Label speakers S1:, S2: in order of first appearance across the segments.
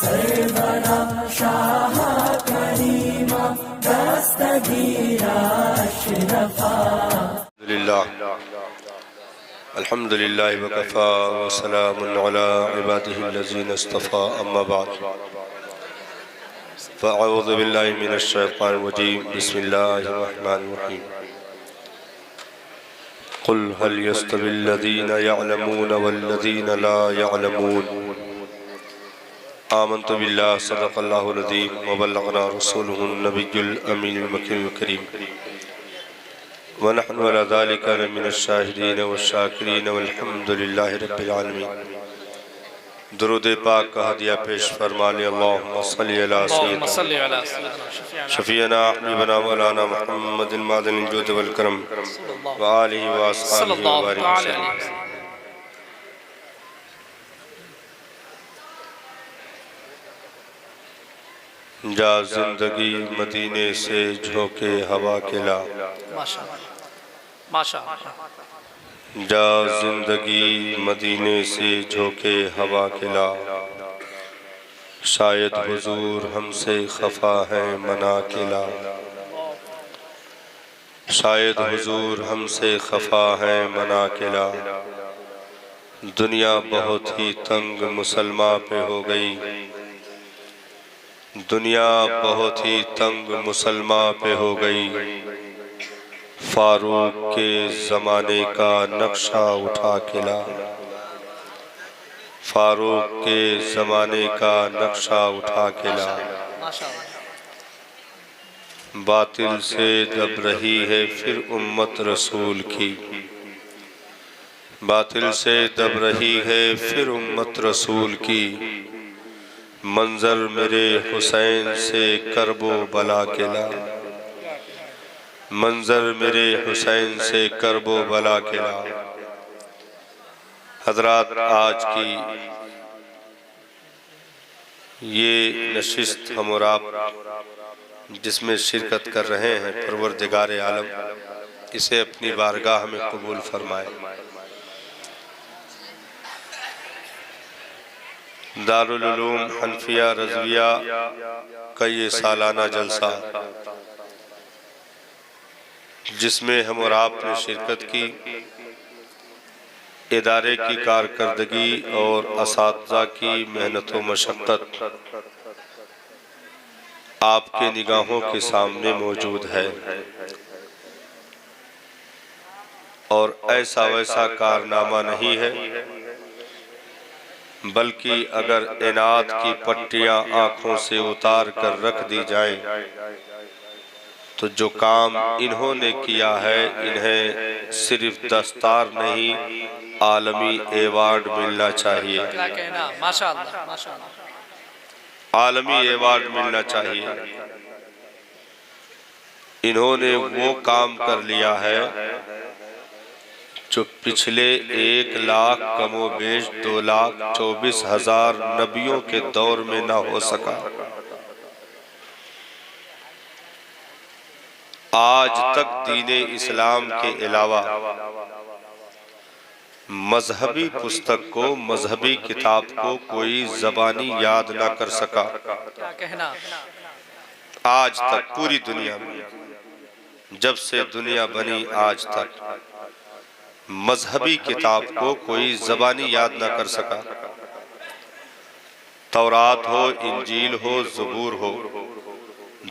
S1: सरवरा शाह करीमा दस्तगीरा अशरफा।
S2: अल्हम्दुलिल्लाह वकफ़ा वसलामुन अला इबादिहिल्लज़ीना इस्तफ़ा अम्मा बाद फ़अऊज़ु बिल्लाहि मिनश शैतानिर रजीम बिस्मिल्लाहिर रहमानिर रहीम। क़ुल हल यस्तविल्लज़ीना यअलमून वल्लज़ीना ला यअलमून। आमन्तु बिल्लाहि सदक़ल्लाहुल अज़ीम व बल्लगना रसूलुहुन नबियुल अमीनुल मकीनुल करीम व नहनु अला ज़ालिका लमिनश शाहिदीन वश्शाकिरीन वल्हम्दुलिल्लाहि रब्बिल आलमीन। दुरूद पाक का हदिया पेश फरमाने अल्लाहुम्मा सल्लि अला सय्यिदिना शफीअना हबीबना मौलाना मुहम्मदिन मादनिल जुद वल करम व आलिहि व अस्हाबिहि व बारिक वसल्लम। जा जिंदगी मदीने से झोंके हवा के ला, जा जिंदगी मदीने से झोंके हवा के ला। शायद हुजूर हमसे खफा है मना के ला, शायद हुजूर हमसे खफा है मना के ला। दुनिया बहुत ही तंग मुसलमान पे हो गई, दुनिया बहुत ही तंग मुसलमान पे हो गई। फारूक के ज़माने का नक्शा उठा के ला, फारूक के ज़माने का नक्शा उठा के ला। बातिल से दब रही है फिर उम्मत रसूल की, बातिल से दब रही है फिर उम्मत रसूल की। मंजर मेरे हुसैन से करबो बला के ला, मंजर मेरे हुसैन से करबो बला के ला। हजरात, आज की ये नशिस्त हम और आप जिसमें शिरकत कर रहे हैं, परवरदिगार आलम इसे अपनी बारगाह में कबूल फरमाए। दारुल उलूम हनफिया रज़विया का ये सालाना जलसा जिसमें हम और आपने शिरकत की, इदारे की कारकर्दगी और असातिज़ा की मेहनत व मशक्क़त आपके निगाहों के सामने मौजूद है। और ऐसा वैसा कारनामा नहीं है, बल्कि अगर इनाद की पट्टियां आंखों से उतार कर रख दी जाएं तो जो काम इन्होंने किया है, इन्हें सिर्फ दस्तार नहीं आलमी एवार्ड मिलना चाहिए, आलमी एवार्ड मिलना चाहिए। इन्होंने वो काम कर लिया है जो पिछले 1,00,000 कमोबेश 2,24,000 नबियों के दौर में ना हो सका। आज तक दीने इस्लाम के अलावा मजहबी पुस्तक को, मजहबी किताब को कोई जबानी याद ना कर सका। आज तक पूरी दुनिया में, जब से दुनिया बनी आज तक, मजहबी किताब को कोई जबानी याद ना कर सका। तौरात हो, इंजील हो, ज़बूर हो,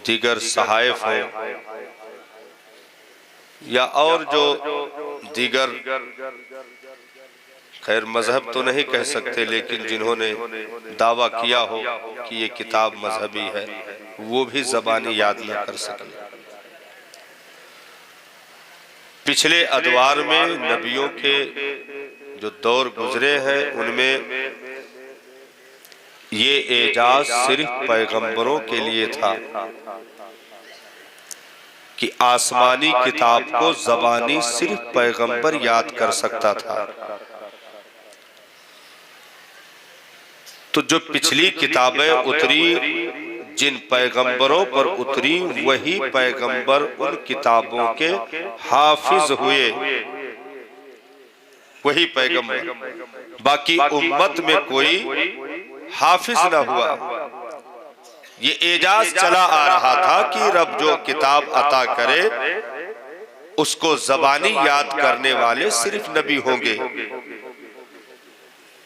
S2: दीगर सहाइफ हो, या और जो दीगर, खैर मजहब तो नहीं कह सकते, लेकिन जिन्होंने दावा किया हो कि ये किताब मजहबी है, वो भी जबानी याद ना कर सके। पिछले अदवार में नबियों के जो दौर गुजरे हैं, उनमें ये एजाज सिर्फ पैगंबरों के लिए था कि आसमानी किताब को जबानी सिर्फ पैगंबर याद कर सकता था। तो जो पिछली किताबें उतरी, जिन पैगंबरों पर उतरी, वही पैगंबर उन किताबों के हाफिज हुए, वही पैगंबर। बाकी उम्मत में कोई हाफिज न हुआ। ये एजाज चला आ रहा था कि रब जो किताब अता करे उसको ज़बानी याद करने वाले सिर्फ नबी होंगे,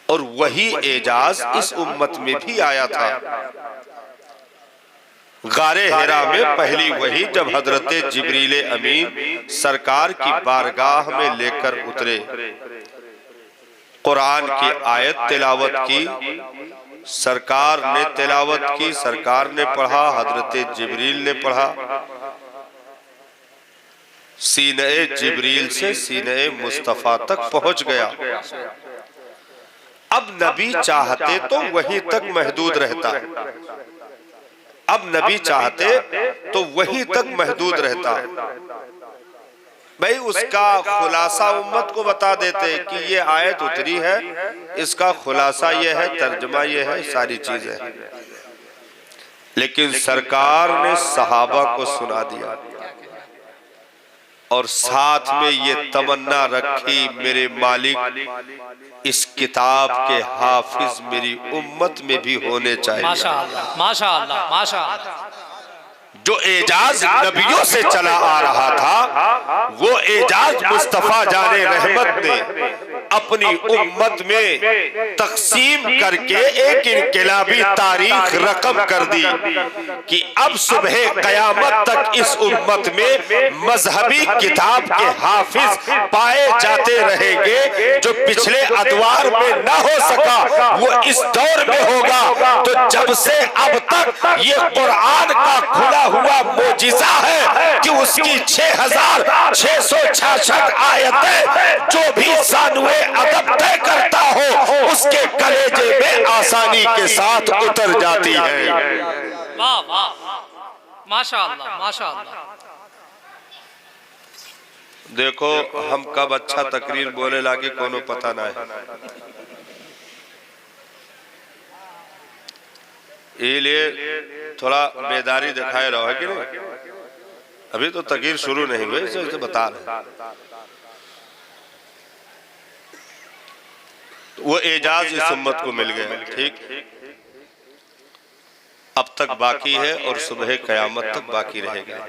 S2: और वही एजाज इस उम्मत में भी आया था। गारे हिरा में पहली वही जब हजरत जिब्रील अमीन सरकार की बारगाह में लेकर उतरे, कुरान की आयत तिलावत की, सरकार ने तिलावत की, सरकार ने पढ़ा, हजरत जिब्रील ने पढ़ा। सीने जिब्रील से सीने मुस्तफा तक पहुंच गया। अब नबी चाहते तो वहीं तक महदूद रहता, अब नबी चाहते तो वहीं तक महदूद रहता। भाई उसका खुलासा उम्मत को बता देते कि ये आयत उतरी है, इसका खुलासा ये है, तर्जमा ये है, सारी चीजें। लेकिन सरकार ने सहाबा को सुना दिया और साथ में ये तमन्ना रखी, मेरे मालिक इस किताब के हाफिज मेरी उम्मत में भी होने चाहिए।
S3: माशाअल्लाह, माशाअल्लाह, माशाअल्लाह।
S2: जो एजाज नबियों से चला आ रहा था, वो एजाज मुस्तफा जाने रहमत ने अपनी उम्मत में तकसीम करके एक इनकलाबी तारीख रकम कर दी कि अब सुबह कयामत तक इस उम्मत में मजहबी किताब के हाफिज पाए जाते रहेंगे। जो पिछले अदवार में न हो सका वो इस दौर में होगा। तो जब से अब तक ये कुरान का खुला हुआ मोजिजा है कि उसकी 6666 आयतें जो भी सानुए अदब तय करता हो उसके कलेजे में आसानी के साथ उतर जाती है।
S3: वाह वाह, माशाअल्लाह, माशाअल्लाह।
S2: देखो हम कब अच्छा तकरीर बोले लागे कोनो पता ना है। इसलिए थोड़ा बेदारी दिखाए रहो है कि नहीं। अभी तो तकरीर शुरू नहीं हुई, इसे बता रहे। वो एजाज इस उम्मत को मिल गया, ठीक, अब तक बाकी है और सुबह कयामत तक बाकी रहेगा।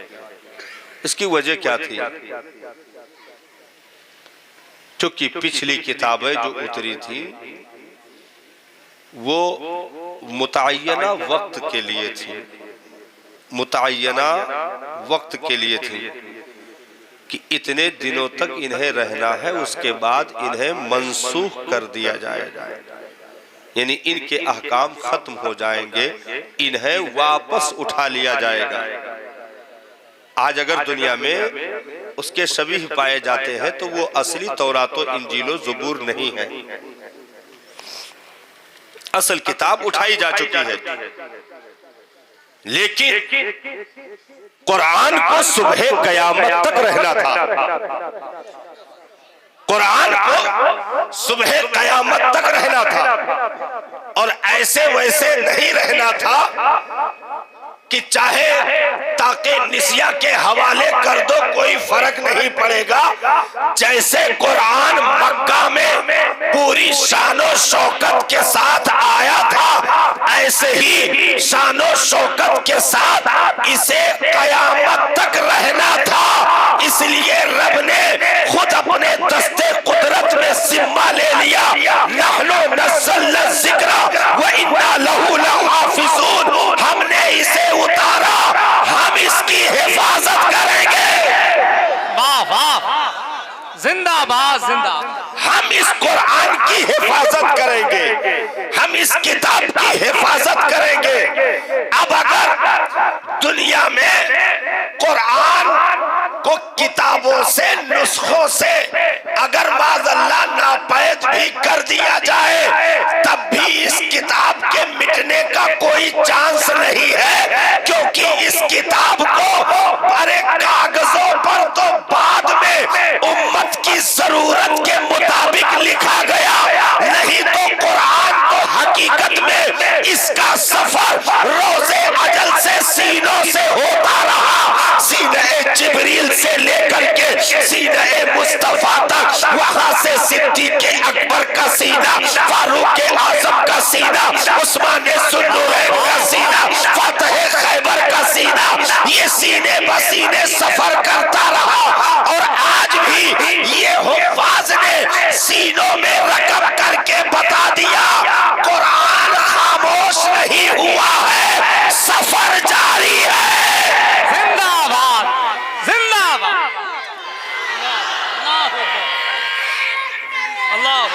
S2: इसकी वजह क्या थी? क्योंकि पिछली किताबें जो उतरी थी वो मुतय्यना वक्त के लिए थी, मुतय्यना वक्त के लिए थी कि इतने दिनों तक इन्हें रहना है, उसके बाद इन्हें मनसूख कर दिया जाएगा, यानी इनके अहकाम खत्म हो जाएंगे, इन्हें वापस उठा लिया जाएगा। आज अगर दुनिया में उसके शबीह पाए जाते हैं तो वो असली तौरात व इंजील व ज़बूर नहीं है, असल किताब उठाई जा चुकी है। लेकिन कुरान को सुबह कयामत तक रहना था, कुरान को सुबह कयामत तक रहना था, और ऐसे वैसे नहीं रहना था कि चाहे ताकि निसिया के हवाले कर दो कोई फर्क नहीं पड़ेगा। जैसे कुरान मक्का में पूरी शानो शौकत के साथ आया था, ऐसे ही शानो शौकत के साथ इसे कयामत तक रहना था। इसलिए रब ने खुद अपने दस्ते कुदरत में जिम्मा ले लिया, नहनु नज़्ज़लना ज़िक्रा व इन्ना लहू लहाफ़िज़ून। हमने इसे उतारा, हम इसकी हिफाजत करेंगे।
S3: वाह वाह, जिंदाबाद जिंदाबाद।
S2: हम इस कुरान की हिफाजत करेंगे, हम इस किताब की हिफाजत करेंगे। अब अगर दुनिया में कुरान को किताबों से, नुस्खों से अगर माज़अल्लाह नापैद भी कर दिया जाए, तब भी इस किताब के मिटने का कोई चांस नहीं है, क्योंकि इस किताब को बड़े कागजों पर तो बाद में उम्मत की जरूरत के मुताबिक लिखा गया, नहीं तो कुरान तो हकीकत में इसका सफर रोजे अजल से सीनों से होता रहा,
S4: सीने जिब्रील से लेकर के सीने मुस्तफा तक, वहां से सिद्दीक़ अकबर का सीना, फारूक आजम का सीना, उस्मान सुन्नुरैन का सीना, फातह खैबर का सीना, ये सीने बसीने सफर करता रहा। और आज भी ये हुफ्फाज ने सीनों में रकम करके बता दिया, कुरान खामोश नहीं हुआ है, सफर जारी है।
S3: जिंदाबाद जिंदाबाद। अल्लाह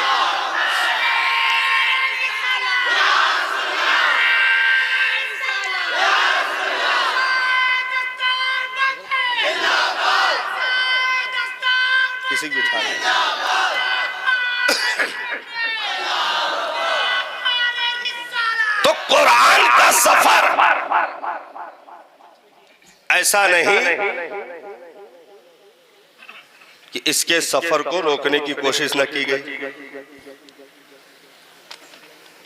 S4: किसी भी था तो कुरान का सफर ऐसा नहीं कि इसके सफर को रोकने की कोशिश न की गई,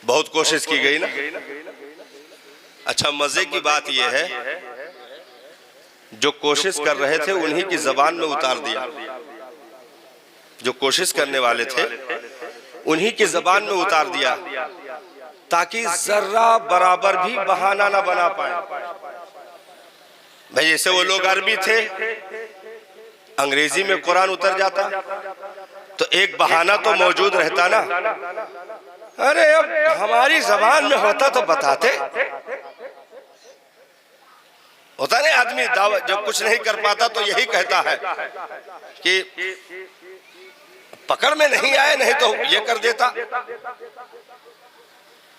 S4: बहुत कोशिश की गई ना। अच्छा, मजे की बात यह है, जो कोशिश कर रहे थे उन्हीं की जबान में उतार दिया, जो कोशिश करने वाले थे उन्हीं की जबान में उतार दिया, ताकि जर्रा बराबर भी बहाना ना बना पाए। भाई जैसे वो लोग अरबी थे, अंग्रेजी में कुरान उतर जाता तो एक बहाना तो मौजूद रहता ना, अरे अब हमारी जबान में होता तो बताते। होता नहीं, आदमी जब कुछ नहीं कर पाता तो यही कहता है कि पकड़ में नहीं आए, नहीं तो ये कर देता।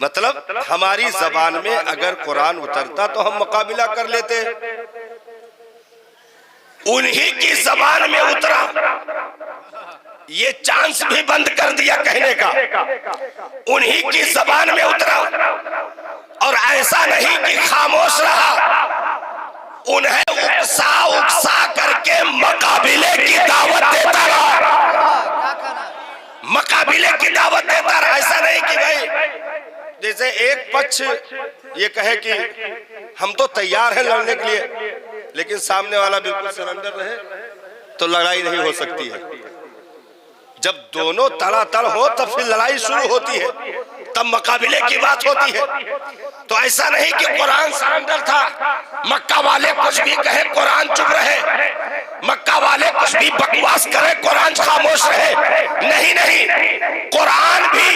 S4: मतलब हमारी जबान में अगर कुरान उतरता तो हम मुकाबिला कर लेते। उन्हीं की जबान में उतरा, ये चांस भी बंद कर दिया कहने का, उन्हीं की जबान में उतरा। और ऐसा नहीं कि खामोश रहा, उन्हें उकसा उकसा करके मुकाबिले की दावत देता रहा, मुकाबिले की दावत देता रहा। ऐसा नहीं कि भाई जैसे एक पक्ष ये कहे कि हम तो तैयार हैं लड़ने के लिए, लेकिन सामने वाला बिल्कुल सरेंडर रहे तो लड़ाई नहीं हो सकती है। जब दोनों तड़ातड़ हो तब फिर लड़ाई शुरू होती है, तब मुकाबिले की बात होती है। तो ऐसा नहीं कि कुरान सरेंडर था, मक्का वाले कुछ भी कहे कुरान चुप रहे, मक्का वाले कुछ भी बकवास करे कुरान खामोश रहे। नहीं नहीं, कुरान भी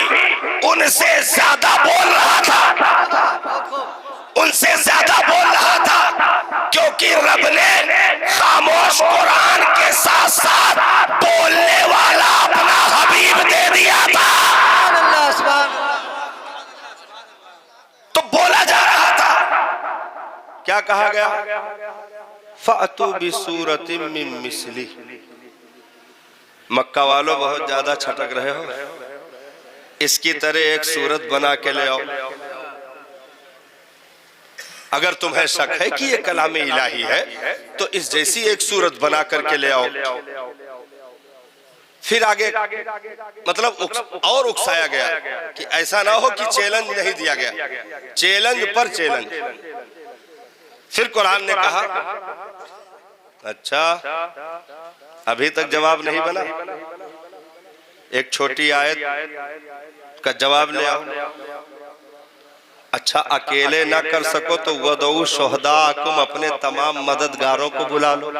S4: उनसे ज्यादा बोल रहा था, उनसे ज्यादा बोल रहा था, क्योंकि रब ने खामोश कुरान के साथ साथ बोलने वाला अपना हबीब दे दिया था। तो बोला जा रहा था, क्या कहा गया, फ़अतू बिसूरतिम मिन मिस्ली। मक्का वालों बहुत ज्यादा छटक रहे हो, इसकी तरह एक सूरत बना के ले आओ। अगर तुम्हें शक है कि ये कलामे इलाही है तो इस जैसी एक सूरत बना करके ले आओ। फिर आगे मतलब और उकसाया गया कि ऐसा ना हो कि चैलेंज नहीं दिया गया, चैलेंज पर चैलेंज। फिर कुरान ने कहा, अच्छा अभी तक जवाब नहीं बना, एक छोटी आयत का जवाब ले आओ। अच्छा अकेले ना कर सको तो वदऊ शुहदाकुम, अपने तमाम मददगारों को बुला लो,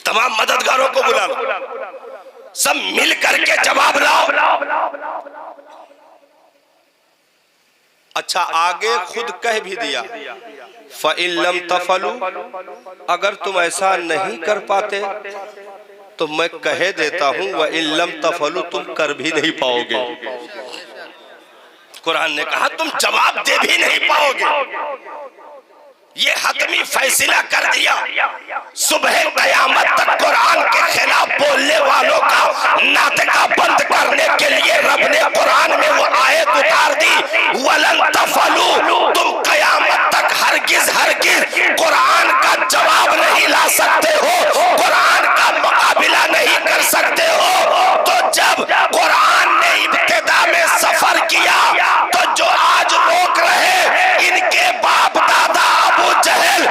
S4: तमाम मददगारों को बुला लो, सब मिल करके जवाब लाओ। अच्छा आगे खुद कह भी दिया, फ़इन लम तफ़लू, अगर तुम ऐसा नहीं कर पाते तो मैं कह देता हूं वइन लम तफ़लू, तुम कर भी नहीं पाओगे। कुरान ने कहा तुम जवाब दे भी नहीं पाओगे। ये हतमी फैसला कर दिया, सुबह कयामत तक कुरान के खिलाफ बोलने वालों का नाटका बंद करने के लिए रब ने कुरान में वो आयत उतार दी, वलन तफलू, तुम कयामत तक हरगिज हरगिज कुरान का जवाब नहीं ला सकते हो, कुरान का मुकाबिला नहीं कर सकते हो। तो जब कुरान ने इब्तिदा में सफर किया तो जो आज रोक रहे इनके बाप दादा अबू जहल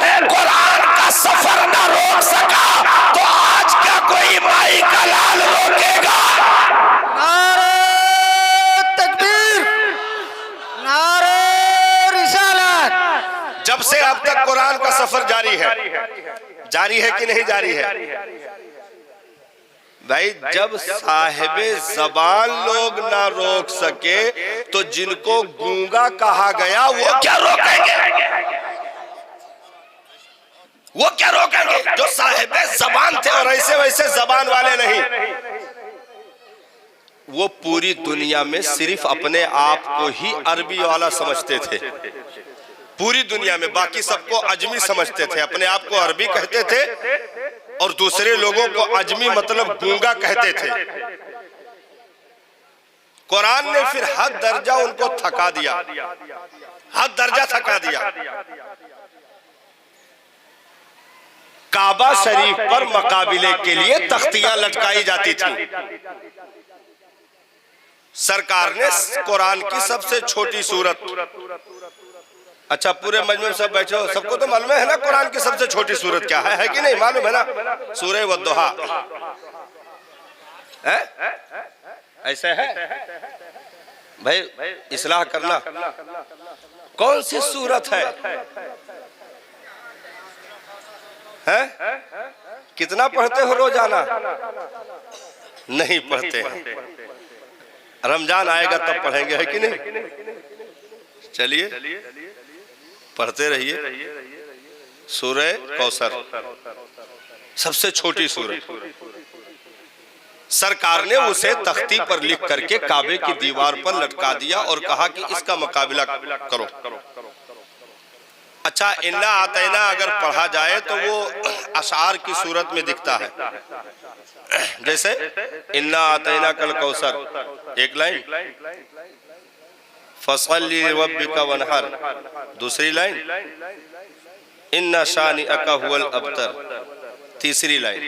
S4: जब से अब तक कुरान का सफर जारी है कि नहीं जारी है भाई? जब साहिबे जबान लोग ना रोक सके तो जिनको गूंगा कहा गया वो क्या रोकेंगे? वो क्या रोकेंगे? जो साहिबे जबान थे और ऐसे वैसे जबान वाले नहीं, वो पूरी दुनिया में सिर्फ अपने आप को ही अरबी वाला समझते थे, पूरी दुनिया में बाकी सबको अजमी समझते थे, अपने आप को अरबी कहते थे और दूसरे लोगों को अजमी मतलब गूंगा कहते थे। कुरान ने फिर हद दर्जा उनको थका दिया, हद दर्जा थका दिया। काबा शरीफ पर मुकाबले के लिए तख्तियां लटकाई जाती थी। सरकार ने कुरान की सबसे छोटी सूरत, अच्छा पूरे मजमे में सब बैठे हो, सबको तो मालूम है ना कुरान की सबसे छोटी सूरत क्या है कि नहीं मालूम है ना? सूरह वद्दुहा है, ऐसा है भाई? इस्लाह करना, कौन सी सूरत है? कितना पढ़ते हो रोजाना? नहीं पढ़ते हैं, रमजान आएगा तब पढ़ेंगे, है कि नहीं? चलिए पढ़ते रहिए। सूरह कौसर सबसे छोटी सूरत, सरकार ने उसे तख्ती पर लिख करके काबे की दीवार पर लटका दिया और कहा कि इसका मुकाबला करो। अच्छा, इन्ना आतैना अगर पढ़ा जाए तो वो अशार की सूरत में दिखता है, जैसे इन्ना आतैना कल कौसर एक लाइन, फसल्ली लिरब्बिका वनहर दूसरी लाइन, इन्ना शानिअका हुवल अबतर तीसरी लाइन।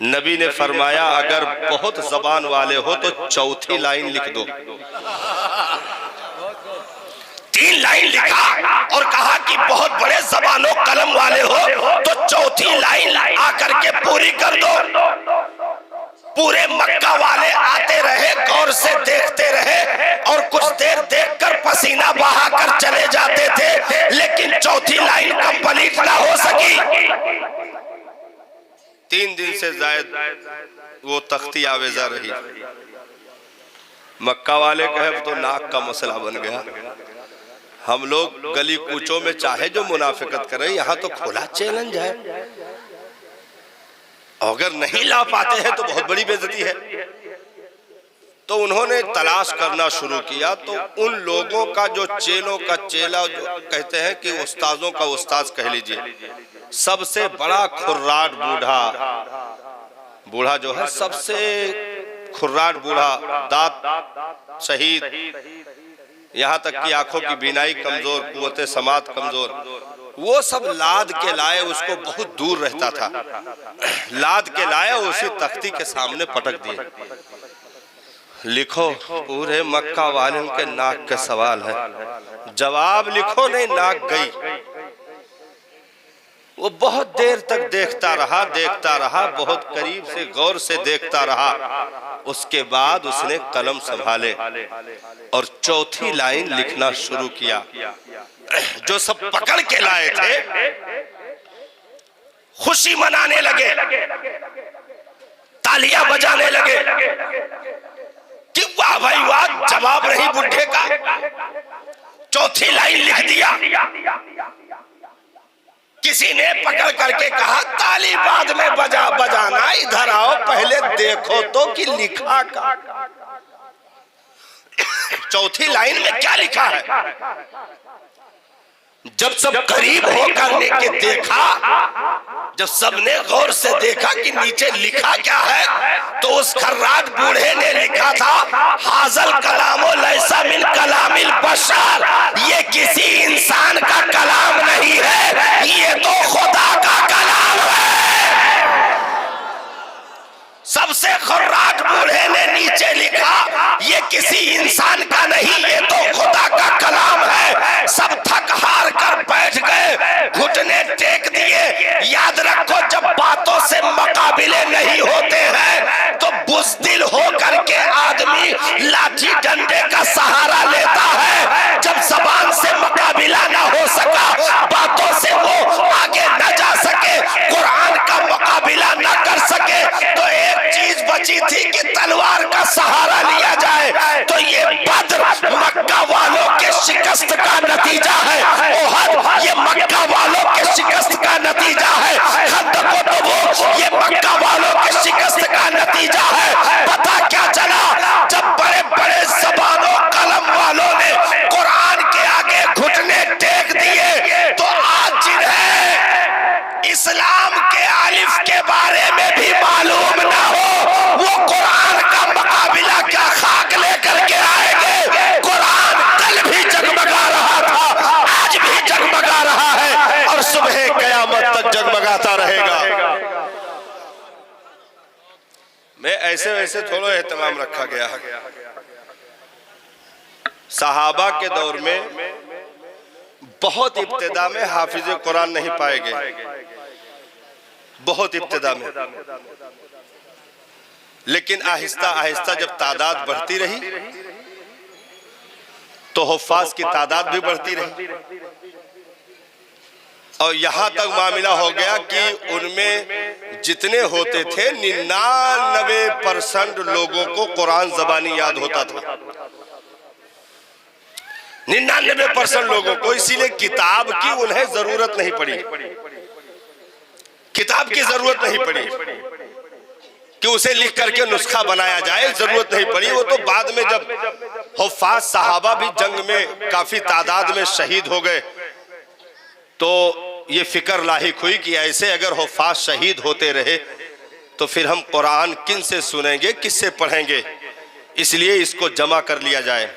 S4: नबी ने फरमाया अगर बहुत जबान वाले हो तो चौथी लाइन लिख दो। 3 लाइन लिखा और कहा कि बहुत बड़े जबानों कलम वाले हो तो चौथी लाइन आकर के पूरी कर दो। पूरे मक्का वाले आते रहे, गौर से देखते रहे और कुछ देर देखकर पसीना बहाकर चले जाते थे, लेकिन चौथी लाइन कंप्लीट ना हो सकी। 3 दिन से जायद वो तख्ती आवेजा रही। मक्का वाले कहे तो नाक का मसला बन गया। हम लोग गली कूचों में चाहे जो मुनाफिकत करें, यहाँ तो खुला चैलेंज है, अगर नहीं ला पाते हैं तो बहुत बड़ी बेइज्जती है। तो उन्होंने तलाश करना शुरू किया, तो उन लोगों का जो चेलों का चेला, जो कहते हैं कि उस्ताजों का उस्ताज कह लीजिए, सबसे बड़ा खुर्राट बूढ़ा जो है, सबसे खुर्राट बूढ़ा, दांत शहीद, यहाँ तक कि आंखों की बीनाई कमजोर, कुव्वते समात कमजोर, वो सब लाद के लाए, उसको बहुत दूर रहता था, लाद के लाए उसी तख्ती के सामने पटक दिए। लिखो, पूरे मक्का वालों के नाक के सवाल है, जवाब लिखो, नहीं नाक गई। वो बहुत देर तक देखता रहा, बहुत करीब से गौर से देखता रहा। उसके बाद उसने कलम संभाले और चौथी लाइन लिखना शुरू किया। जो सब पकड़ के लाए थे खुशी मनाने लगे, तालियां बजाने लगे कि वाह भाई वाह, जवाब रही बुढ़े का, चौथी लाइन लिख दिया। किसी ने पकड़ करके कहा ताली बाद में बजाना, इधर आओ पहले देखो तो कि लिखा का चौथी लाइन में क्या लिखा है। जब सब करीब होकर के देखा, जब सबने गौर से देखा कि नीचे लिखा क्या है, तो उस खर्राट बूढ़े ने लिखा था हाजल कलामो लैसा मिन कलामिल बशर, ये किसी इंसान का कलाम नहीं है, ये तो खुदा का कलाम है। सबसे खर्राट बूढ़े ने नीचे लिखा ये किसी इंसान का नहीं, ये तो खुदा का कलाम है। सब थक हार कर बैठ गए, घुटने टेक दिए। याद रखो, जब बातों से मुकाबले नहीं होते हैं तो बुज़दिल होकर के आदमी लाठी डंडे का सहारा लेता है। जब ज़बान से मुकाबला ना हो सका में ऐसे वैसे थोड़ा एहतमाम रखा गया है। सहाबा के दौर में बहुत इब्तिदा में हाफिज कुरान नहीं पाए गए, बहुत इब्तिदा में, लेकिन आहिस्ता आहिस्ता जब तादाद बढ़ती रही तो हुफ्फाज की तादाद भी बढ़ती रही और यहां तक मामला हो गया कि उनमें जितने होते थे 99% लोगों को कुरान ज़बानी याद होता था, 99% लोगों को। इसीलिए किताब की उन्हें जरूरत नहीं पड़ी, किताब की जरूरत नहीं पड़ी कि उसे लिख करके नुस्खा बनाया जाए, जरूरत नहीं पड़ी। वो तो बाद में जब हुफ्फाज सहाबा भी जंग में काफी तादाद में शहीद हो गए तो ये फिक्र लाहिक हुई कि ऐसे अगर हुफ्फाज शहीद होते रहे तो फिर हम कुरान किन से सुनेंगे, किससे पढ़ेंगे। इसलिए इसको जमा कर लिया जाए,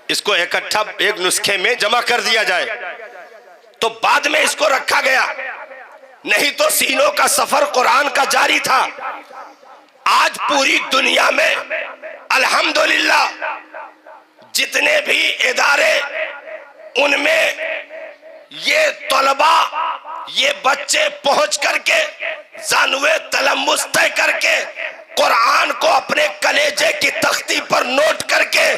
S4: इसको इकट्ठा एक नुस्खे में जमा कर दिया जाए। तो बाद में इसको रखा गया, नहीं तो सीनों का सफर कुरान का जारी था। आज पूरी दुनिया में अल्हम्दुलिल्लाह जितने भी इदारे, उनमें ये तलबा, ये बच्चे पहुंच करके जानवे तलम्मुस तय करके कुरान को अपने कलेजे की तख्ती पर नोट करके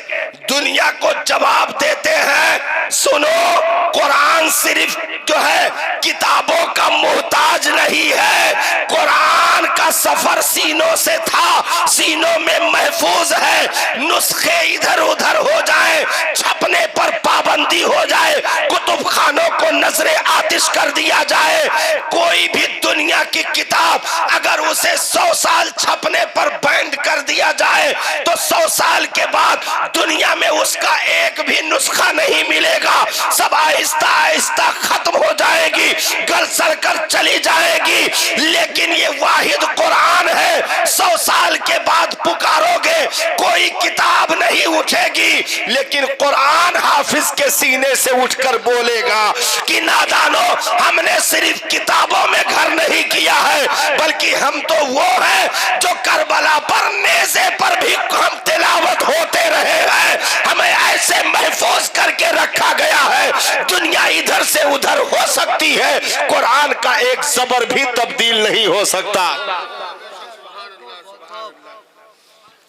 S4: दुनिया को जवाब देते हैं। सुनो, कुरान सिर्फ जो है किताबों का मोहताज नहीं है, कुरान का सफर सीनों से था, सीनों में महफूज है। नुस्खे इधर उधर हो जाए, छपने पर पाबंदी हो जाए, कुतुब खानों को नजरे आतिश कर दिया जाए, कोई भी दुनिया की किताब अगर उसे 100 साल छपने पर बैंड कर दिया जाए तो 100 साल के बाद दुनिया में उसका एक भी नुस्खा नहीं मिलेगा। सब आहिस्ता आहिस्ता खत्म हो जाएगी, गल सड़ कर चली जाएगी। लेकिन ये वाहिद कुरान है, 100 साल के बाद पुकारोगे कोई किताब नहीं उठेगी, लेकिन कुरान हाफिज के सीने से उठकर बोलेगा कि नादानो, हमने सिर्फ किताबों में घर नहीं किया है, बल्कि हम तो वो हैं जो करबला पर नेज़े पर भी हम तिलावत होते रहे हैं, हमें ऐसे महफूज करके रखा गया है। दुनिया इधर से उधर हो सकती है, कुरान का एक ज़बर भी तब्दील नहीं हो सकता।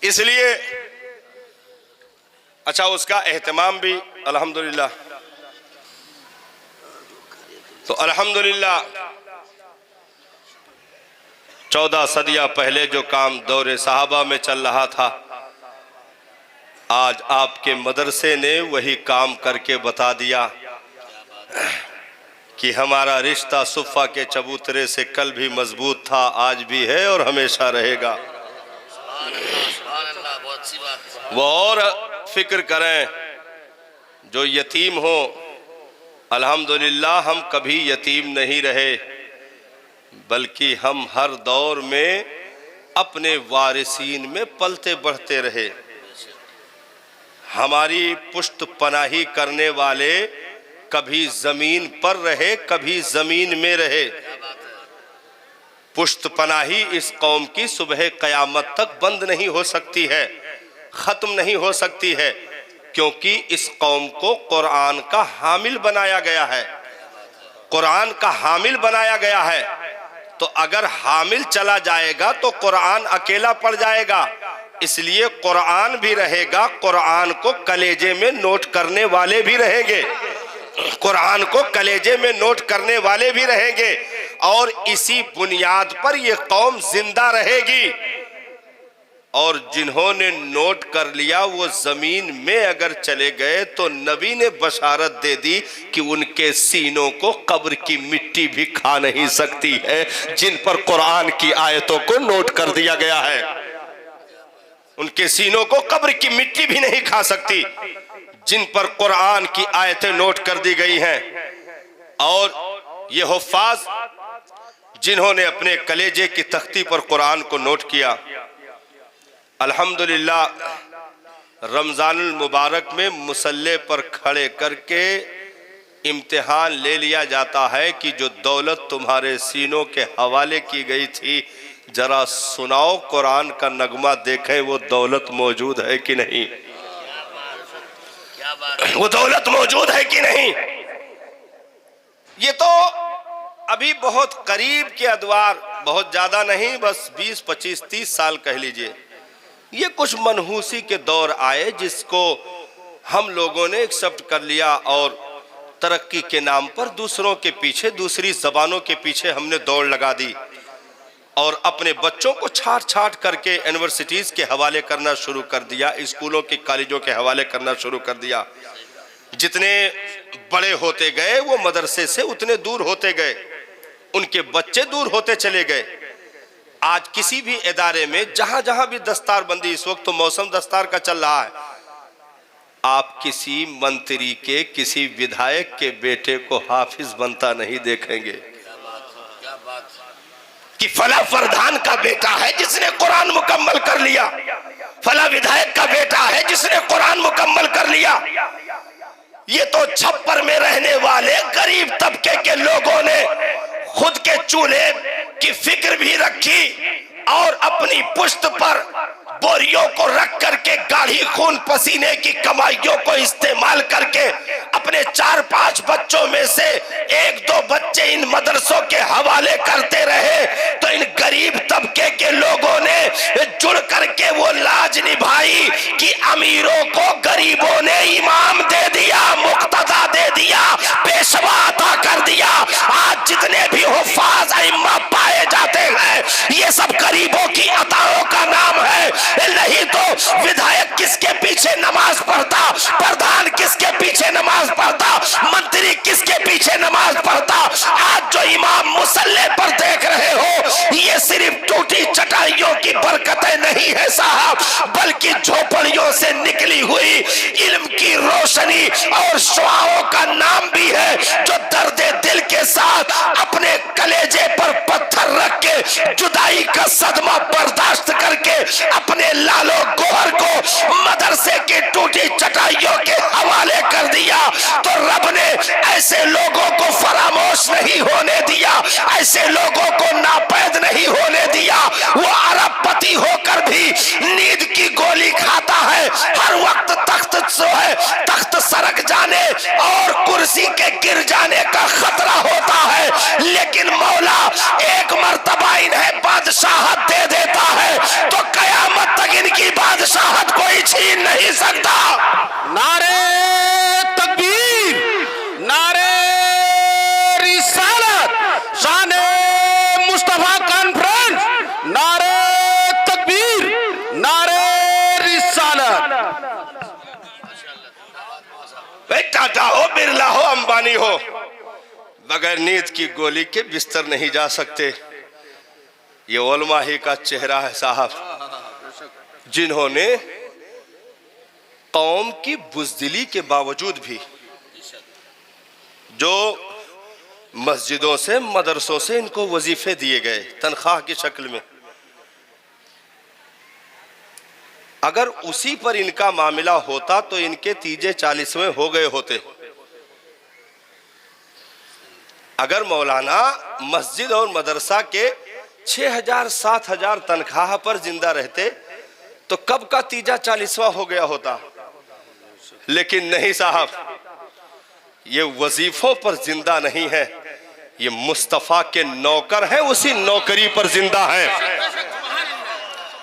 S4: इसलिए अच्छा, उसका एहतमाम भी अल्हम्दुलिल्लाह, तो अल्हम्दुलिल्लाह 14 सदियां पहले जो काम दौरे सहाबा में चल रहा था, आज आपके मदरसे ने वही काम करके बता दिया कि हमारा रिश्ता सुफ़ा के चबूतरे से कल भी मजबूत था, आज भी है और हमेशा रहेगा। वो और फिक्र करें जो यतीम हो, अल्हम्दुलिल्लाह हम कभी यतीम नहीं रहे, बल्कि हम हर दौर में अपने वारिसीन में पलते बढ़ते रहे। हमारी पुश्त पनाही करने वाले कभी जमीन पर रहे, कभी जमीन में रहे। पुश्त पनाही इस कौम की सुबह क़यामत तक बंद नहीं हो सकती है, ख़त्म नहीं हो सकती है, क्योंकि इस कौम को कुरान का हामिल बनाया गया है, कुरान का हामिल बनाया गया है। तो अगर हामिल चला जाएगा तो कुरान अकेला पड़ जाएगा, इसलिए कुरान भी रहेगा, कुरान को कलेजे में नोट करने वाले भी रहेंगे, कुरान को कलेजे में नोट करने वाले भी रहेंगे, और इसी बुनियाद पर यह कौम जिंदा रहेगी। और जिन्होंने नोट कर लिया वो जमीन में अगर चले गए तो नबी ने बशारत दे दी कि उनके सीनों को कब्र की मिट्टी भी खा नहीं सकती है, जिन पर कुरान की आयतों को नोट कर दिया गया है। उनके सीनों को कब्र की मिट्टी भी नहीं खा सकती, जिन पर कुरान की आयतें नोट कर दी गई हैं। और ये हुफ्फाज जिन्होंने अपने कलेजे की तख्ती पर कुरान को नोट किया, अल्हम्दुलिल्लाह रमज़ानुल मुबारक में मुसल्ले पर खड़े करके इम्तिहान ले लिया जाता है कि जो दौलत तुम्हारे सीनों के हवाले की गई थी, जरा सुनाओ कुरान का नगमा, देखें वो दौलत मौजूद है कि नहीं, वो दौलत मौजूद है कि नहीं। ये तो अभी बहुत करीब के अदवार, बहुत ज्यादा नहीं, बस 20, 25, 30 साल कह लीजिए, ये कुछ मनहूसी के दौर आए जिसको हम लोगों ने एक्सेप्ट कर लिया और तरक्की के नाम पर दूसरों के पीछे, दूसरी जबानों के पीछे हमने दौड़ लगा दी और अपने बच्चों को छाट छाट करके यूनिवर्सिटीज के हवाले करना शुरू कर दिया, स्कूलों के कॉलेजों के हवाले करना शुरू कर दिया। जितने बड़े होते गए वो मदरसे से उतने दूर होते गए, उनके बच्चे दूर होते चले गए। आज किसी भी इदारे में जहां जहां भी दस्तार बंदी, इस वक्त तो मौसम दस्तार का चल रहा है, आप किसी मंत्री के, किसी विधायक के बेटे को हाफिज बनता नहीं देखेंगे कि फला प्रधान का बेटा है जिसने कुरान मुकम्मल कर लिया, फला विधायक का बेटा है जिसने कुरान मुकम्मल कर लिया। ये तो छप्पर में रहने वाले गरीब तबके के लोगों ने खुद के चूल्हे की फिक्र भी रखी और अपनी पुश्त पर बोरियों को रख करके गाढ़ी खून पसीने की कमाइयों को इस्तेमाल करके अपने 4-5 बच्चों में से 1-2 बच्चे इन मदरसों के हवाले करते रहे। तो इन गरीब तबके के लोगों ने जुड़ करके वो लाज निभाई कि अमीरों को गरीबों ने इमाम दे दिया, मुक्तदा दे दिया, पेशवा अता कर दिया। आज जितने भी हुफ्फाज इमाम पाए जाते हैं ये सब गरीबों की अताओं का नाम है। नहीं तो विधायक किसके पीछे नमाज पढ़ता, प्रधान किसके पीछे नमाज पढ़ता, मंत्री किसके पीछे नमाज पढ़ता। आज जो इमाम मुसल्ले पर देख रहे हो ये सिर्फ टूटी चटाइयों की बरकतें नहीं है साहब, बल्कि झोपड़ियों से निकली हुई इल्म की रोशनी और शुआओं का नाम भी है, जो दर्द दिल के साथ अपने कलेजे पर पत्थर रख के जुदाई का सदमा बर्दाश्त करके अपने लालो गोहर को मदरसे की टूटी चटाइयों के हवाले कर दिया। तो रब ने ऐसे लोगों को फरामोश नहीं होने दिया, ऐसे लोगों को नापैद नहीं होने दिया। वो अरबपति होकर भी नींद की गोली खाता है, हर वक्त तख्त जो है तख्त सरक जाने और कुर्सी के गिर जाने का खतरा होता है, लेकिन मौला एक मर्तबा इन्हें बादशाहत दे देता है तो कयामत तक इनकी बादशाहत कोई छीन नहीं सकता।
S5: नारे तकबीर, नारे रिसालत, शाने मुस्तफा कॉन्फ्रेंस, नारे तकबीर, नारे रिसालत।
S4: टाटा हो, बिरला हो, अंबानी हो, बगैर नींद की गोली के बिस्तर नहीं जा सकते। ये उलमा ही का चेहरा है साहब, जिन्होंने कौम की बुज़दिली के बावजूद भी जो मस्जिदों से, मदरसों से इनको वजीफे दिए गए तनख्वाह की शक्ल में, अगर उसी पर इनका मामला होता तो इनके तीजे 40वें हो गए होते। अगर मौलाना मस्जिद और मदरसा के 6,000-7,000 तनख्वाह पर जिंदा रहते तो कब का तीजा 40वां हो गया होता। लेकिन नहीं साहब, ये वजीफों पर जिंदा नहीं है, ये मुस्तफा के नौकर हैं, उसी नौकरी पर जिंदा है।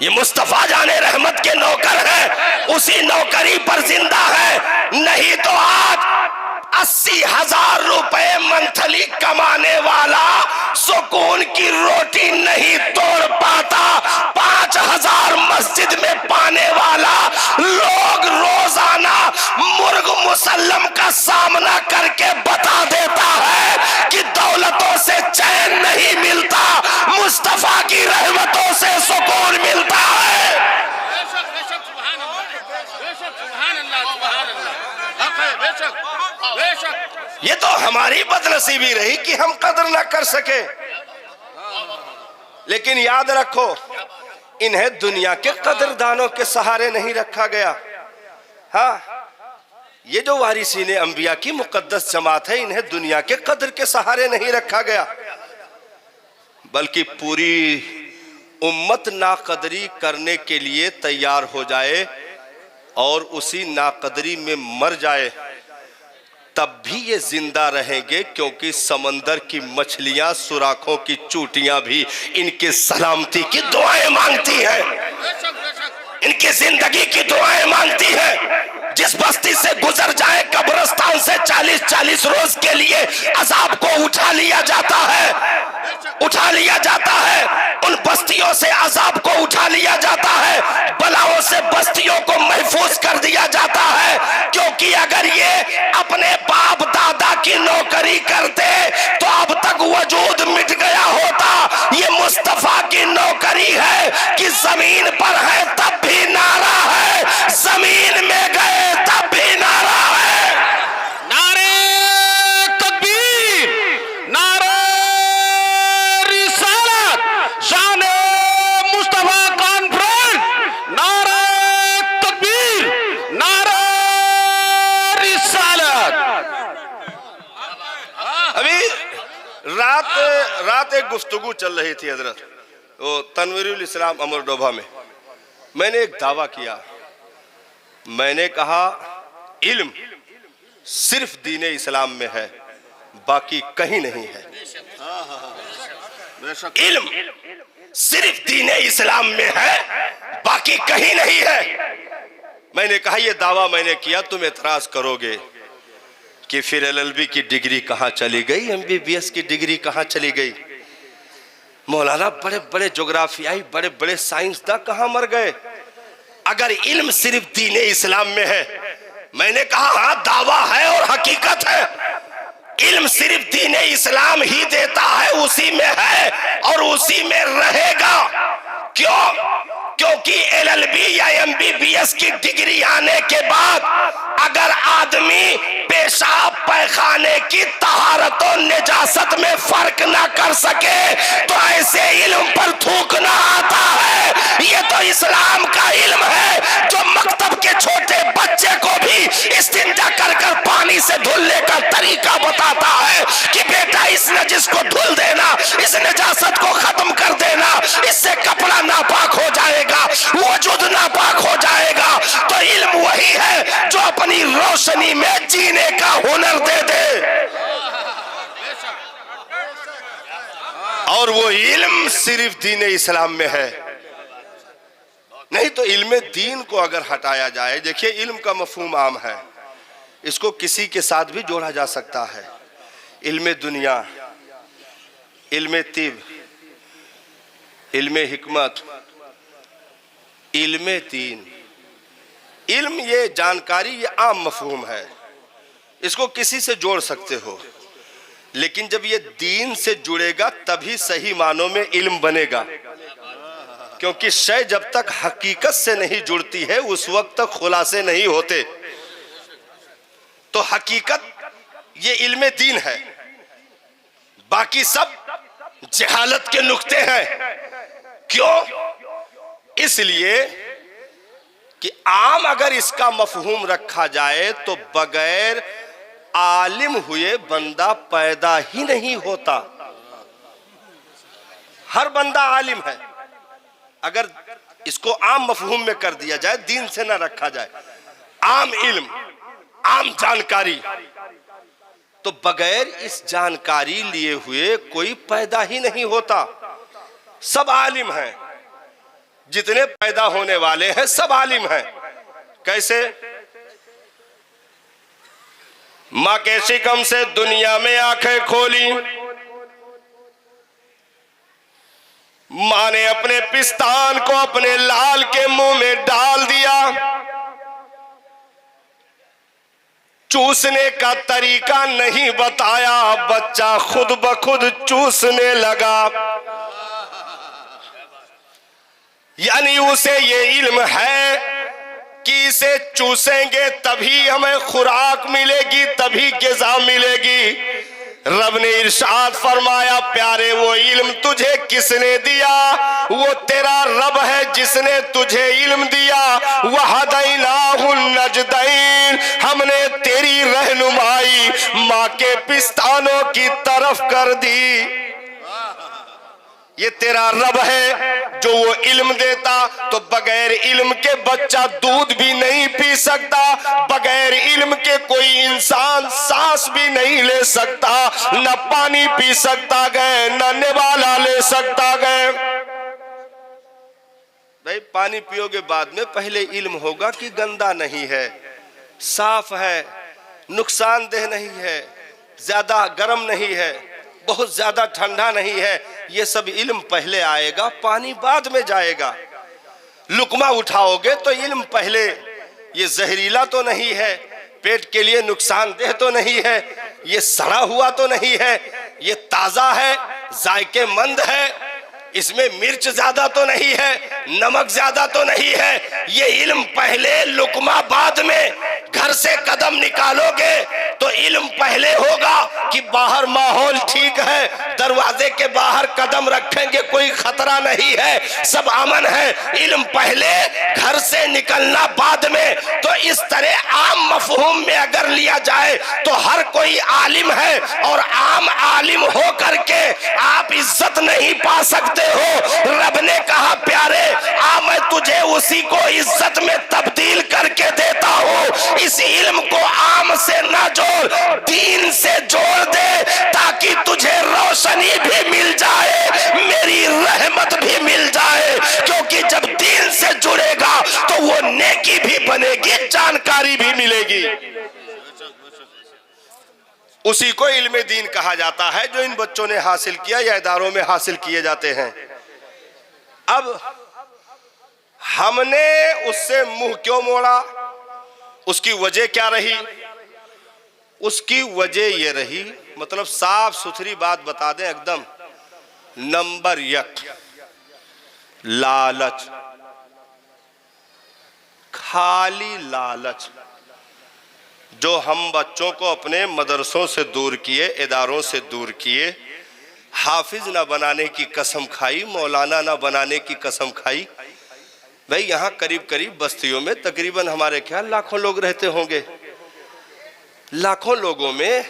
S4: ये मुस्तफा जाने रहमत के नौकर हैं, उसी नौकरी पर जिंदा है। नहीं तो आज 80,000 रुपए मंथली कमाने वाला सुकून की रोटी नहीं तोड़ पाता, 5,000 मस्जिद में पाने वाला लोग रोजाना मुर्ग मुसल्लम का सामना करके बता देता है कि दौलतों से चैन नहीं मिलता, मुस्तफा की रहमतों से सुकून मिलता है। ये तो हमारी बदनसीबी रही कि हम कदर ना कर सके। लेकिन याद रखो, इन्हें दुनिया के कदरदानों के सहारे नहीं रखा गया। हाँ, ये जो वारिसीने अंबिया की मुकद्दस जमात है, इन्हें दुनिया के कदर के सहारे नहीं रखा गया, बल्कि पूरी उम्मत नाकदरी करने के लिए तैयार हो जाए और उसी नाकदरी में मर जाए, तब भी ये जिंदा रहेंगे, क्योंकि समंदर की मछलियां, सुराखों की चूटियां भी इनके सलामती की दुआएं मांगती हैं, इनकी जिंदगी की दुआएं मांगती हैं। जिस बस्ती से गुजर जाए कब्रिस्तान से 40-40 रोज के लिए अजाब को उठा लिया जाता है, उठा लिया जाता है। उन बस्तियों से अजाब को उठा लिया जाता है, बलाओं से बस्तियों को महफूज कर दिया जाता है, क्योंकि अगर ये अपने बाप दादा की नौकरी करते तो अब तक वजूद मिट गया होता। ये मुस्तफा की नौकरी है कि जमीन पर है तब भी नारा है, जमीन में गए तब भी नारा है।
S5: नारे तकबीर, नारे रिसालत, शाने मुस्तफा कॉन्फ्रेंस, नारे तकबीर, नारे रिसालत।
S4: अभी रात एक गुफ्तगू चल रही थी हजरत, वो तनवीरुल इस्लाम अमर डोभा में। मैंने एक दावा किया, मैंने कहा इल्म सिर्फ दीने इस्लाम में है, बाकी कहीं नहीं है। इल्म सिर्फ दीने इस्लाम में है, बाकी कहीं नहीं है। मैंने कहा ये दावा मैंने किया, तुम एतराज करोगे कि फिर एलएलबी की डिग्री कहाँ चली गई, एमबीबीएस की डिग्री कहाँ चली गई, मौलाना बड़े बड़े ज्योग्राफियाई, बड़े बड़े साइंसदां कहाँ मर गए, अगर इल्म सिर्फ दीने इस्लाम में है। मैंने कहा हाँ, दावा है और हकीकत है, इल्म सिर्फ दीने इस्लाम ही देता है, उसी में है और उसी में रहेगा। क्यों? क्योंकि एलएलबी या एमबीबीएस की डिग्री आने के बाद अगर आदमी पेशाब पैखाने की तहारत और निजासत में फर्क ना कर सके तो ऐसे इल्म पर थूकना आता है। ये तो इस्लाम का इल्म है जो मकतब के छोटे बच्चे को भी इस्तिंजा कर कर पानी से धुलने का तरीका बताता है कि बेटा इस नजिस को धुल देना, इस निजासत को खत्म कर देना, इससे कपड़ा नापाक हो जाएगा, वजूद नापाक हो जाएगा। तो इल्म वही है जो अपनी रोशनी में जीने का हुनर दे दे, और वो इल्म सिर्फ दीन इस्लाम में है। नहीं तो इल्म दीन को अगर हटाया जाए, देखिए इल्म का मफहूम आम है, इसको किसी के साथ भी जोड़ा जा सकता है। इल्म दुनिया, इल्म तिब, इल्म हिकमत, इल्म दीन। इल्म ये जानकारी, ये आम मफहूम है, इसको किसी से जोड़ सकते हो, लेकिन जब ये दीन से जुड़ेगा तभी सही मानों में इल्म बनेगा। क्योंकि शय जब तक हकीकत से नहीं जुड़ती है उस वक्त तक खुलासे नहीं होते। तो हकीकत ये इल्म दीन है, बाकी सब जहालत के नुक्ते हैं। क्यों? इसलिए कि आम अगर इसका मफहूम रखा जाए तो बगैर आलिम हुए बंदा पैदा ही नहीं होता। हर बंदा आलिम है, अगर इसको आम मफहूम में कर दिया जाए, दीन से ना रखा जाए, आम इल्म, आम जानकारी, तो बगैर इस जानकारी लिए हुए कोई पैदा ही नहीं होता। सब आलिम हैं, जितने पैदा होने वाले हैं सब आलिम हैं। कैसे? मां के शिकम से दुनिया में आंखें खोली, मां ने अपने पिस्तान को अपने लाल के मुंह में डाल दिया, चूसने का तरीका नहीं बताया, बच्चा खुद ब खुद चूसने लगा। यानी उसे ये इल्म है कि इसे चूसेंगे तभी हमें खुराक मिलेगी, तभी ग़िज़ा मिलेगी। रब ने इरशाद फरमाया, प्यारे वो इल्म तुझे किसने दिया? वो तेरा रब है जिसने तुझे इल्म दिया। वहदैनाहुन नजदैन, हमने तेरी रहनुमाई माँ के पिस्तानों की तरफ कर दी। ये तेरा रब है जो वो इल्म देता, तो बगैर इल्म के बच्चा दूध भी नहीं पी सकता, बगैर इल्म के कोई इंसान सांस भी नहीं ले सकता, न पानी पी सकता गए न निवाला ले सकता गए। भाई पानी पियोगे बाद में, पहले इल्म होगा कि गंदा नहीं है, साफ है, नुकसानदेह नहीं है, ज्यादा गर्म नहीं है, बहुत ज्यादा ठंडा नहीं है, ये सब इल्म पहले आएगा, पानी बाद में जाएगा। लुकमा उठाओगे तो इल्म पहले, ये जहरीला तो नहीं है, पेट के लिए नुकसानदेह तो नहीं है, ये सड़ा हुआ तो नहीं है, ये ताजा है, जायकेमंद है, इसमें मिर्च ज्यादा तो नहीं है, नमक ज्यादा तो नहीं है, ये इल्म पहले, लुकमा बाद में। घर से कदम निकालोगे तो इल्म पहले होगा कि बाहर माहौल ठीक है, दरवाजे के बाहर कदम रखेंगे कोई खतरा नहीं है, सब अमन है, इल्म पहले, घर से निकलना बाद में। तो इस तरह आम मफहूम में अगर लिया जाए तो हर कोई आलिम है, और आम आलिम हो करके आप इज्जत नहीं पा सकते हो। रब ने कहा प्यारे आ मैं तुझे उसी को इज्जत में तब्दील करके देता हूँ। इस इल्म को आम से ना जोड़, दीन से जोड़ दे, ताकि तुझे रोशनी भी मिल जाए, मेरी रहमत भी मिल जाए। क्योंकि जब दीन से जुड़ेगा तो वो नेकी भी बनेगी, जानकारी भी मिलेगी। उसी को इल्म दीन कहा जाता है जो इन बच्चों ने हासिल किया या इदारों में हासिल किए जाते हैं। अब हमने उससे मुंह क्यों मोड़ा, उसकी वजह क्या रही? उसकी वजह ये रही, मतलब साफ सुथरी बात बता दें एकदम, नंबर 1 लालच, खाली लालच, जो हम बच्चों को अपने मदरसों से दूर किए, इदारों से दूर किए, हाफिज ना बनाने की कसम खाई, मौलाना ना बनाने की कसम खाई। भाई यहाँ करीब करीब बस्तियों में तकरीबन हमारे ख्याल लाखों लोग रहते होंगे। लाखों लोगों में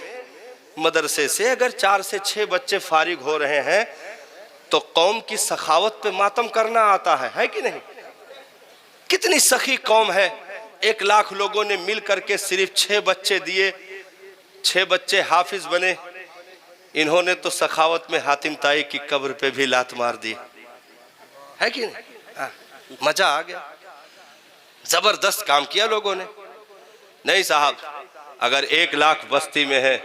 S4: मदरसे से अगर 4 से 6 बच्चे फारिग हो रहे हैं तो कौम की सखावत पे मातम करना आता है कि नहीं? कितनी सखी कौम है। 1 लाख लोगों ने मिल करके सिर्फ 6 बच्चे दिए, 6 बच्चे हाफिज बने। इन्होंने तो सखावत में हातिम ताई की कब्र पे भी लात मार दी है कि नहीं? मजा आ गया, जबरदस्त काम किया लोगों ने। नहीं साहब, अगर 1 लाख बस्ती में है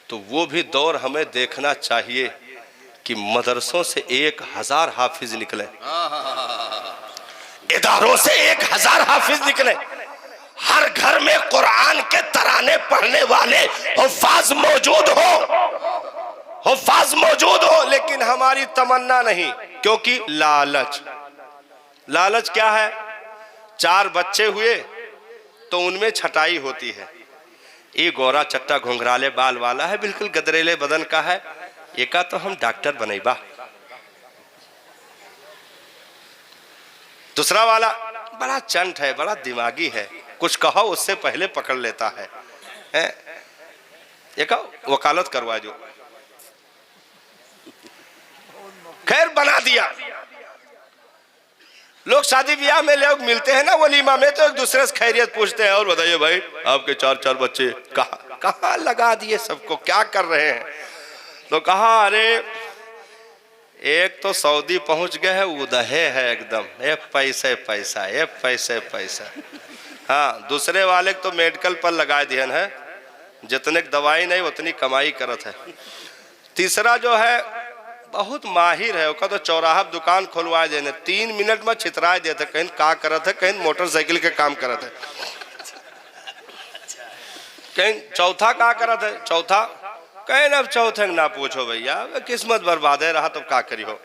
S4: तो वो भी दौर हमें देखना चाहिए कि मदरसों से 1000 हाफिज निकले, इदारों से 1000 हाफिज निकले, हर घर में कुरान के तराने पढ़ने वाले हुफ्फाज मौजूद हो, हुफ्फाज मौजूद हो। लेकिन हमारी तमन्ना नहीं, क्योंकि लालच। लालच क्या है? 4 बच्चे हुए तो उनमें छटाई होती है। ये गोरा चट्टा घुंघराले बाल वाला है, बिल्कुल गदरेले बदन का है, ये का तो हम डॉक्टर बनेबा। दूसरा वाला बड़ा चंट है, बड़ा दिमागी है, कुछ कहो उससे पहले पकड़ लेता है, ये कहो वकालत करवा जो। खैर बना दिया। लोग शादी ब्याह में लोग मिलते हैं ना वलीमा में, तो एक दूसरे से खैरियत पूछते हैं, और बताइए भाई आपके 4 बच्चे कहाँ लगा दिए, सबको क्या कर रहे हैं? तो कहा अरे एक तो सऊदी पहुंच गए है, उदहे है एकदम, ये पैसे पैसा, ये पैसे पैसा। हाँ, दूसरे वाले तो मेडिकल पर लगा दिए है, जितने दवाई नहीं उतनी कमाई करत है। तीसरा जो है बहुत माहिर है, उसका तो चौराहा दुकान खुलवा देने, 3 मिनट में छितरा देते, कहीं का करत है, कहीं मोटरसाइकिल के काम करत है, कहीं चौथा का करत है, चौथा कहीं अब चौथे ना पूछो भैया, किस्मत बर्बाद है रहा तो का करी हो।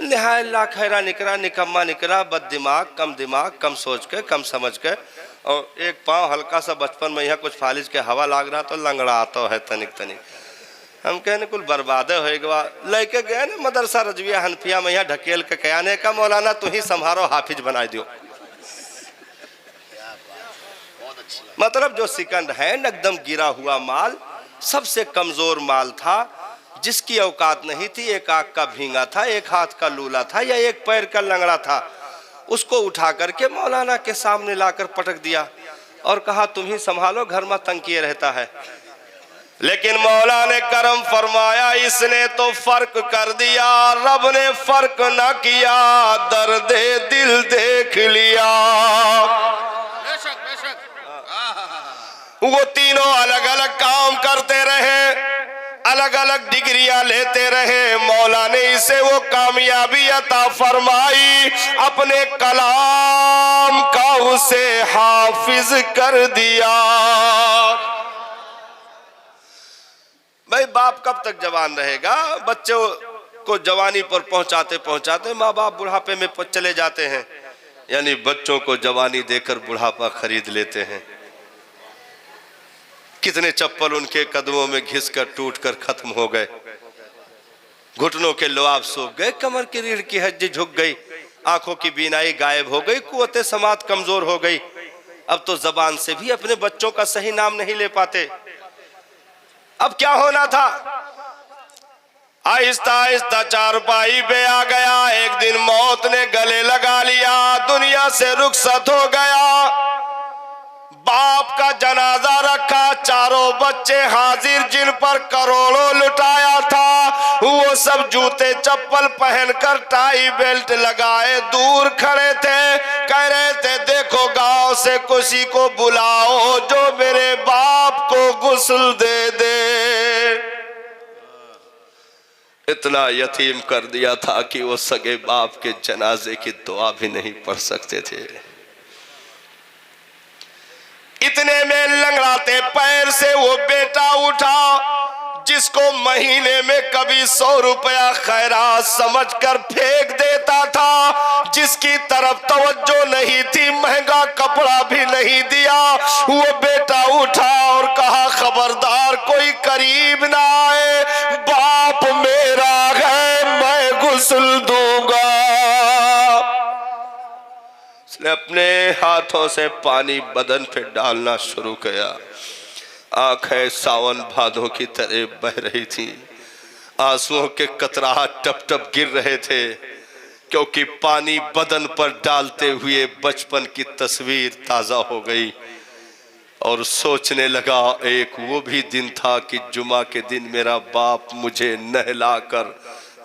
S4: निहाय ला खैरा निकरा, निकम्मा निकरा, बद दिमाग, कम सोच के, कम समझ के, और एक पाँव हल्का सा बचपन में यहाँ कुछ फालिज के हवा लाग रहा तो लंगड़ा आता है तनिक तनिक। हम कहने कुल बर्बादे होएगा। लेके गए ना मदरसा रजविया हनफिया में, यहाँ ढकेल के कहने का मौलाना तू ही संभारो, हाफिज बना दियो। मतलब जो सेकंड हैंड एकदम गिरा हुआ माल, सबसे कमजोर माल था, जिसकी औकात नहीं थी, एक आंख का भींगा था, एक हाथ का लूला था या एक पैर का लंगड़ा था, उसको उठा करके मौलाना के सामने लाकर पटक दिया और कहा तुम ही संभालो, घर में तंग किए रहता है। लेकिन मौला ने करम फरमाया, इसने तो फर्क कर दिया, रब ने फर्क ना किया, दर्द दिल देख लिया। वो तीनों अलग अलग काम करते रहे, अलग अलग डिग्रियां लेते रहे, मौला ने इसे वो कामयाबी अता फरमाई, अपने कलाम का उसे हाफिज कर दिया। भाई बाप कब तक जवान रहेगा? बच्चों को जवानी पर पहुंचाते पहुंचाते माँ बाप बुढ़ापे में चले जाते हैं, यानी बच्चों को जवानी देकर बुढ़ापा खरीद लेते हैं। कितने चप्पल उनके कदमों में घिसकर टूटकर खत्म हो गए, घुटनों के लुआब सूख गए, कमर की रीढ़ की हड्डी झुक गई, आंखों की बीनाई गायब हो गई, कुव्वते समात कमजोर हो गई। अब तो जबान से भी अपने बच्चों का सही नाम नहीं ले पाते। अब क्या होना था? आहिस्ता आहिस्ता चारपाई पे आ गया, एक दिन मौत ने गले लगा लिया, दुनिया से रुखसत हो गया। बाप का जनाजा रखा, चारों बच्चे हाजिर जिन पर करोड़ों लुटाया था, वो सब जूते चप्पल पहनकर टाई बेल्ट लगाए दूर खड़े थे, कह रहे थे देखो गांव से किसी को बुलाओ जो मेरे बाप को गुस्ल दे दे। इतना यतीम कर दिया था कि वो सगे बाप के जनाजे की दुआ भी नहीं पढ़ सकते थे। इतने में लंगड़ाते पैर से वो बेटा उठा जिसको महीने में कभी 100 रुपया खैरात समझकर फेंक देता था, जिसकी तरफ तवज्जो नहीं थी, महंगा कपड़ा भी नहीं दिया। वो बेटा उठा और कहा खबरदार कोई करीब ना आए, बाप मेरा है मैं गुस्ल दूंगा। उसने अपने हाथों से पानी बदन पे डालना शुरू किया। आंखें सावन भादों की तरह बह रही थी, आंसुओं के कतराहट टप टप गिर रहे थे, क्योंकि पानी बदन पर डालते हुए बचपन की तस्वीर ताजा हो गई। और सोचने लगा एक वो भी दिन था कि जुमा के दिन मेरा बाप मुझे नहलाकर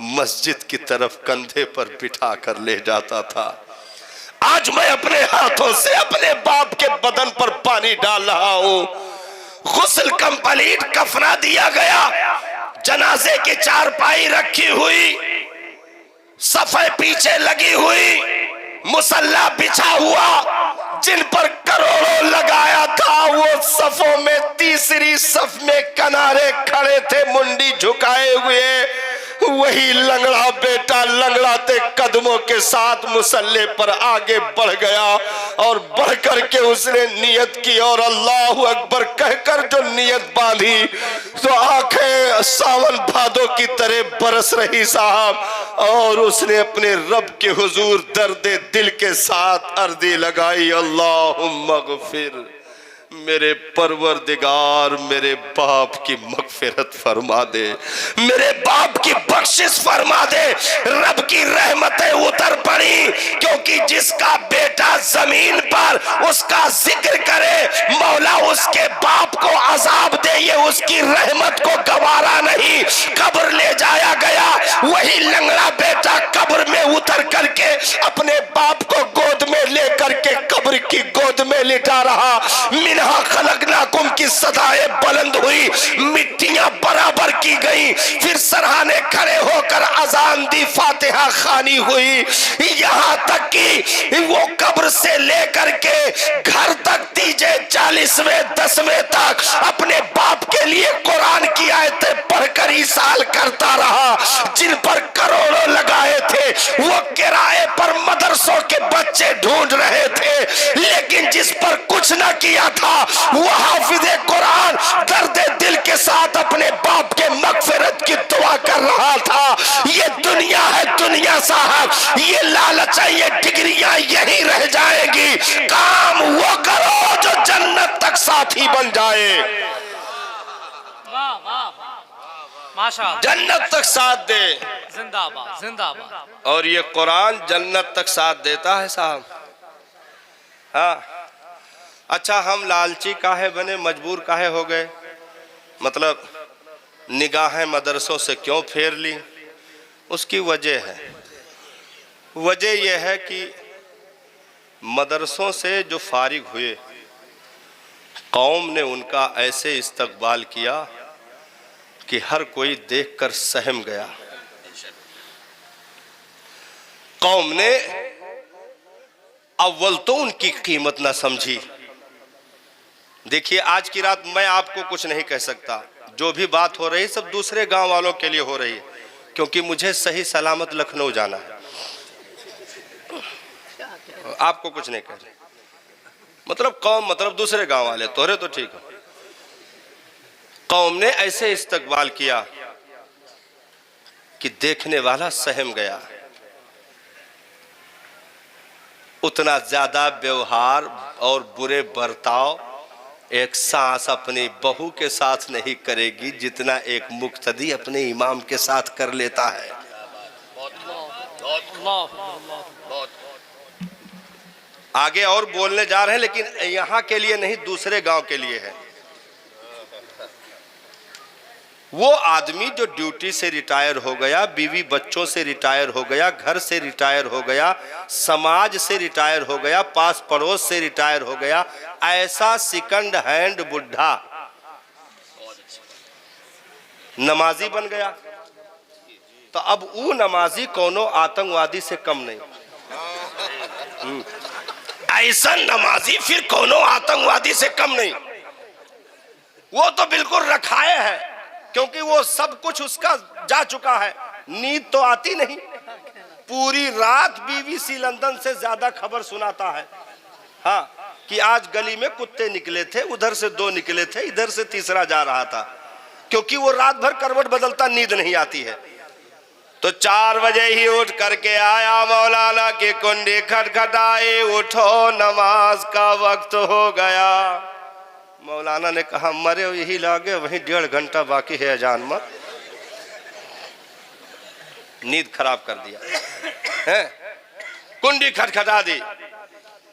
S4: मस्जिद की तरफ कंधे पर बिठा कर ले जाता था। आज मैं अपने हाथों से अपने बाप के बदन पर पानी डाल रहा हूं। गुस्ल कंप्लीट, कफना दिया गया, जनाजे की चारपाई रखी हुई, सफे पीछे लगी हुई, मुसल्ला बिछा हुआ, जिन पर करोड़ों लगाया था, वो सफों में तीसरी सफ में किनारे खड़े थे मुंडी झुकाए हुए। वही लंगड़ा बेटा लंगड़ाते कदमों के साथ मुसल्ले पर आगे बढ़ गया और बढ़ करके उसने नियत की और अल्लाहु अकबर कहकर जो नियत बांधी तो आंखें सावन भादों की तरह बरस रही साहब। और उसने अपने रब के हुजूर दर्दे दिल के साथ अर्जी लगाई, अल्लाहुम्मा गफिर, मेरे परवरदिगार मेरे बाप की मगफिरत फरमा दे, मेरे बाप की बख्शिश फरमा दे। रब की रहमतें उतर पड़ी, क्योंकि जिसका बेटा जमीन पर उसका जिक्र करे मौला उसके बाप को अजाब दे, ये उसकी रहमत को गवारा नहीं। कब्र ले जाया गया, वही लंगड़ा बेटा कब्र में उतर करके अपने बाप को गोद में लेकर के कब्र की गोद में लिटा रहा। मिन्हा खलकनाकुम की सदाएं बुलंद हुई, मिट्टियां बराबर की गई, फिर सरहाने खड़े होकर अजान दी, फातिहा खानी हुई, यहां तक कि वो कब्र से लेकर के घर तक तीजे 40वें 10वें तक अपने बाप के लिए कुरान की आयतें पढ़कर इसाल करता रहा। जिन पर करोड़ों लगाए थे वो किराए पर मदरसों के बच्चे ढूंढ रहे थे, लेकिन जिस पर कुछ न किया था वो हाफिज़े कुरान दर्दे दिल के साथ अपने बाप के मगफिरत की दुआ कर रहा था। ये दुनिया है दुनिया साहब, ये लालच है, ये डिग्रियां यही रह जाएगी। काम वो करो जो जन्नत तक साथी बन जाए।
S3: माशाअल्लाह,
S4: जन्नत तक साथ दे।
S3: जिंदाबाद जिंदाबाद।
S4: और ये कुरान जन्नत तक साथ देता है साहब। हाँ, अच्छा हम लालची काहे बने, मजबूर काहे हो गए? मतलब निगाहें मदरसों से क्यों फेर ली? उसकी वजह है, वजह यह है कि मदरसों से जो फारिग हुए, कौम ने उनका ऐसे इस्तकबाल किया कि हर कोई देखकर सहम गया। कौम ने अव्वल तो उनकी कीमत ना समझी। देखिए आज की रात मैं आपको कुछ नहीं कह सकता, जो भी बात हो रही सब दूसरे गांव वालों के लिए हो रही है, क्योंकि मुझे सही सलामत लखनऊ जाना है। आपको कुछ नहीं कह रहे, मतलब कौम मतलब दूसरे गांव वाले, तोरे तो ठीक है। कौम ने ऐसे इस्तकबाल किया कि देखने वाला सहम गया। उतना ज्यादा व्यवहार और बुरे बर्ताव एक सास अपनी बहू के साथ नहीं करेगी जितना एक मुक्तदी अपने इमाम के साथ कर लेता है। आगे और बोलने जा रहे हैं, लेकिन यहाँ के लिए नहीं, दूसरे गांव के लिए है। वो आदमी जो ड्यूटी से रिटायर हो गया, बीवी बच्चों से रिटायर हो गया, घर से रिटायर हो गया, समाज से रिटायर हो गया, पास पड़ोस से रिटायर हो गया, ऐसा सेकंड हैंड बुढ़ा नमाजी बन गया, तो अब वो नमाजी कोनो आतंकवादी से कम नहीं। ऐसा नमाजी फिर कोनो आतंकवादी से कम नहीं। वो तो बिल्कुल रखाए है, क्योंकि वो सब कुछ उसका जा चुका है। नींद तो आती नहीं, पूरी रात बीबीसी लंदन से ज्यादा खबर सुनाता है। हाँ, कि आज गली में कुत्ते निकले थे, उधर से 2 निकले थे, इधर से तीसरा जा रहा था, क्योंकि वो रात भर करवट बदलता, नींद नहीं आती है। तो 4 बजे ही उठ करके आया, मौलाना की कुंडी खटखटाई, उठो नमाज का वक्त हो गया। मौलाना ने कहा मरे यही लागे, वहीं 1.5 घंटा बाकी है अजान में। नींद खराब कर दिया है, कुंडी खटखटा दी।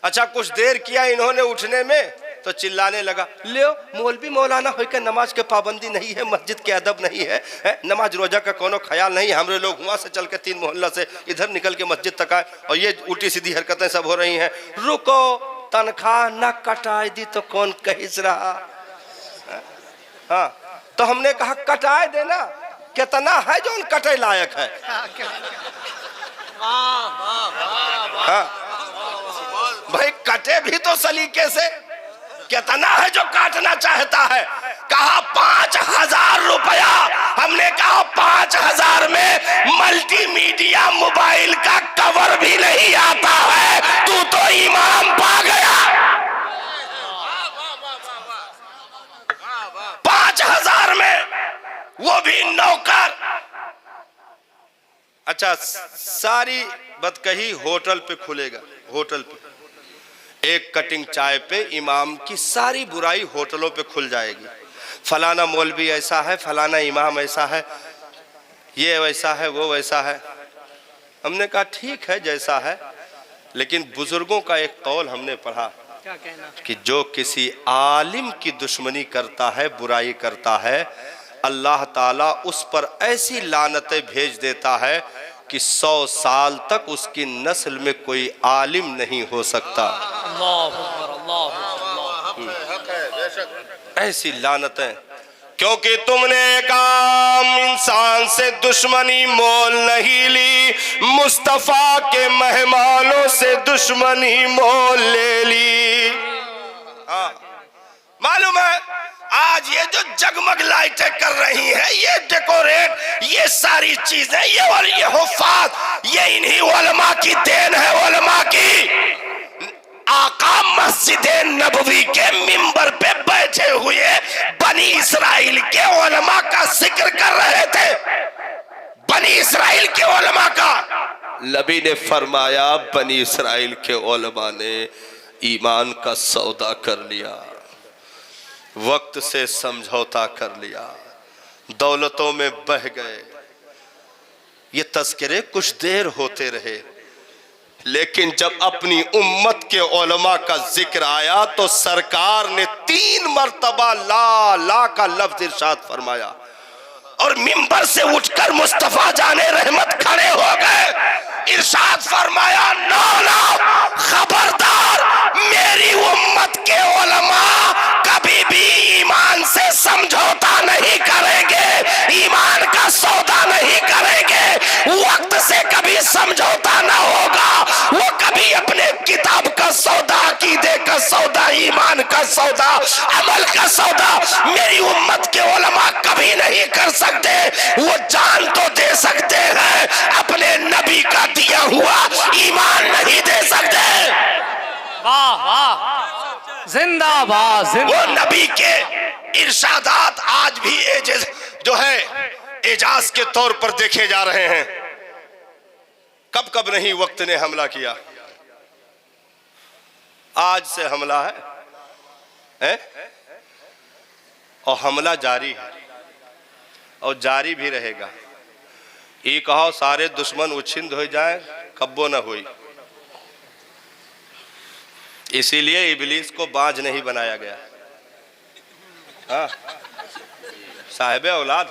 S4: अच्छा कुछ देर किया इन्होंने उठने में, तो चिल्लाने लगा, ले मौलवी मौलाना होकर नमाज के पाबंदी नहीं है, मस्जिद के अदब नहीं है, नमाज रोजा का कोनो ख्याल नहीं। हमरे लोग वहां से चल के 3 मोहल्ला से इधर निकल के मस्जिद तक आए, और ये उल्टी सीधी हरकतें सब हो रही हैं। रुको, तनख्वाह न कटाई दी तो कौन कहिस रहा। हाँ, तो हमने कहा कटाए देना, कितना है जो कटे लायक है। हाँ, भाई कटे भी तो सलीके से, कितना है जो काटना चाहता है। कहा 5000 रुपया। हमने कहा 5000 में मल्टीमीडिया मोबाइल का कवर भी नहीं आता है, तू तो इमाम पा गया। 5000 में, वो भी नौकर। अच्छा सारी बदकही होटल पे खुलेगा, होटल पे एक कटिंग चाय पे इमाम की सारी बुराई होटलों पे खुल जाएगी। फलाना मौलवी ऐसा है, फलाना इमाम ऐसा है, ये वैसा है, वो वैसा है। हमने कहा ठीक है जैसा है, लेकिन बुजुर्गों का एक कौल हमने पढ़ा कि जो किसी आलिम की दुश्मनी करता है, बुराई करता है, अल्लाह ताला उस पर ऐसी लानतें भेज देता है कि 100 साल तक उसकी नस्ल में कोई आलिम नहीं हो सकता। ऐसी लानतें, क्योंकि तुमने एक आम इंसान से दुश्मनी मोल नहीं ली, मुस्तफा के मेहमानों से दुश्मनी मोल ले ली। हाँ, मालूम है आज ये जो जगमग लाइटें कर रही हैं, ये डेकोरेट, ये सारी चीजें, ये और ये हुफ़ाज़, ये इन्हीं उलमा की देन है। उलमा की आका मस्जिद नबवी के मिंबर पे बैठे हुए बनी इस्राइल के उलमा का जिक्र कर रहे थे। बनी इस्राइल के उलमा का नबी ने फरमाया, बनी इस्राइल के उलमा ने ईमान का सौदा कर लिया, वक्त से समझौता कर लिया, दौलतों में बह गए। ये तज़किरे कुछ देर होते रहे, लेकिन जब अपनी उम्मत के उलमा का जिक्र आया तो सरकार ने 3 मरतबा ला ला का लफ्ज इरशाद फरमाया और मिंबर से उठकर मुस्तफा जाने रहमत खड़े हो गए। इरशाद फरमाया, ना खबरदार, मेरी उम्मत के उलमा कभी भी ईमान से समझौता नहीं करेंगे, ईमान का सौदा नहीं करेंगे, वक्त से कभी समझौता ना होगा, वो कभी अपने किताब का सौदा, अकीदे का सौदा, ईमान का सौदा, अमल का सौदा मेरी उम्मत के उलमा कभी नहीं कर सकते। वो जान तो दे सकते हैं, अपने नबी का दिया हुआ ईमान नहीं दे सकते।
S3: वाह वाह, जिंदाबाद
S4: वो नबी के इरशादात आज भी जो है एजाज के तौर पर देखे जा रहे हैं। कब कब नहीं वक्त ने हमला किया, आज से हमला है? और हमला जारी है और जारी भी रहेगा। ये कहो सारे दुश्मन उच्छिन्न हो जाए, कब्बो न हुई। इसीलिए इबलीस को बाज नहीं बनाया गया। हाँ, साहिब औलाद,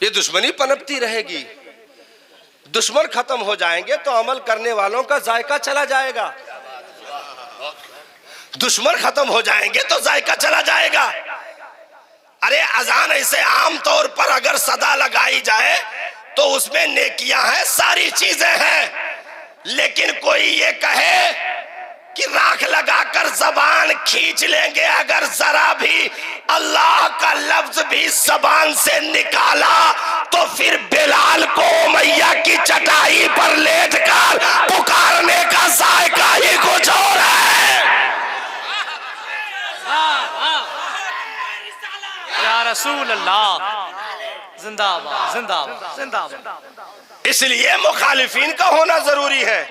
S4: ये दुश्मनी पनपती रहेगी। दुश्मन खत्म हो जाएंगे तो अमल करने वालों का जायका चला जाएगा। दुश्मन खत्म हो जाएंगे तो जायका चला जाएगा। अरे अजान ऐसे आम तौर पर अगर सदा लगाई जाए तो उसमें नेकियां हैं, सारी चीजें हैं, लेकिन कोई ये कहे कि राख लगाकर जबान खींच लेंगे, अगर जरा भी अल्लाह का लफ्ज भी जबान से निकाला तो फिर बिलाल को मैया की चटाई पर लेटकर पुकारने का जायका ही कुछ और है।
S3: या रसूल अल्लाह, जिंदाबाद जिंदाबाद जिंदाबाद।
S4: इसलिए मुखालिफिन का होना जरूरी है।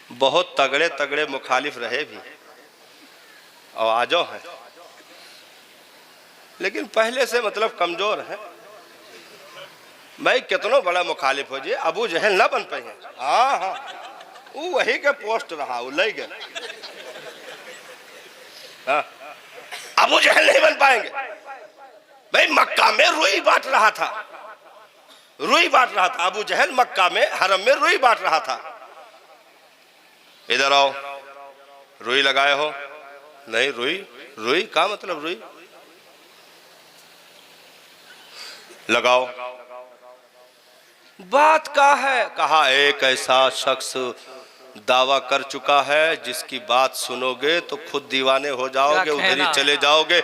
S4: बहुत तगड़े तगड़े मुखालिफ रहे भी और आजो हैं, लेकिन पहले से मतलब कमजोर है। भाई कितना बड़ा मुखालिफ हो जी, अबू जहल ना बन पाए। हाँ हाँ, वो वही के पोस्ट रहा, वो ले गए। हाँ, अबू जहल नहीं बन पाएंगे। भाई मक्का में रुई बांट रहा था, रुई बांट रहा था अबू जहल, मक्का में हरम में रुई बांट रहा था। इधर आओ, रुई लगाए हो? नहीं, रुई रुई का मतलब रुई लगाओ। बात का है, कहा एक ऐसा शख्स दावा कर चुका है जिसकी बात सुनोगे तो खुद दीवाने हो जाओगे, उधर ही चले जाओगे।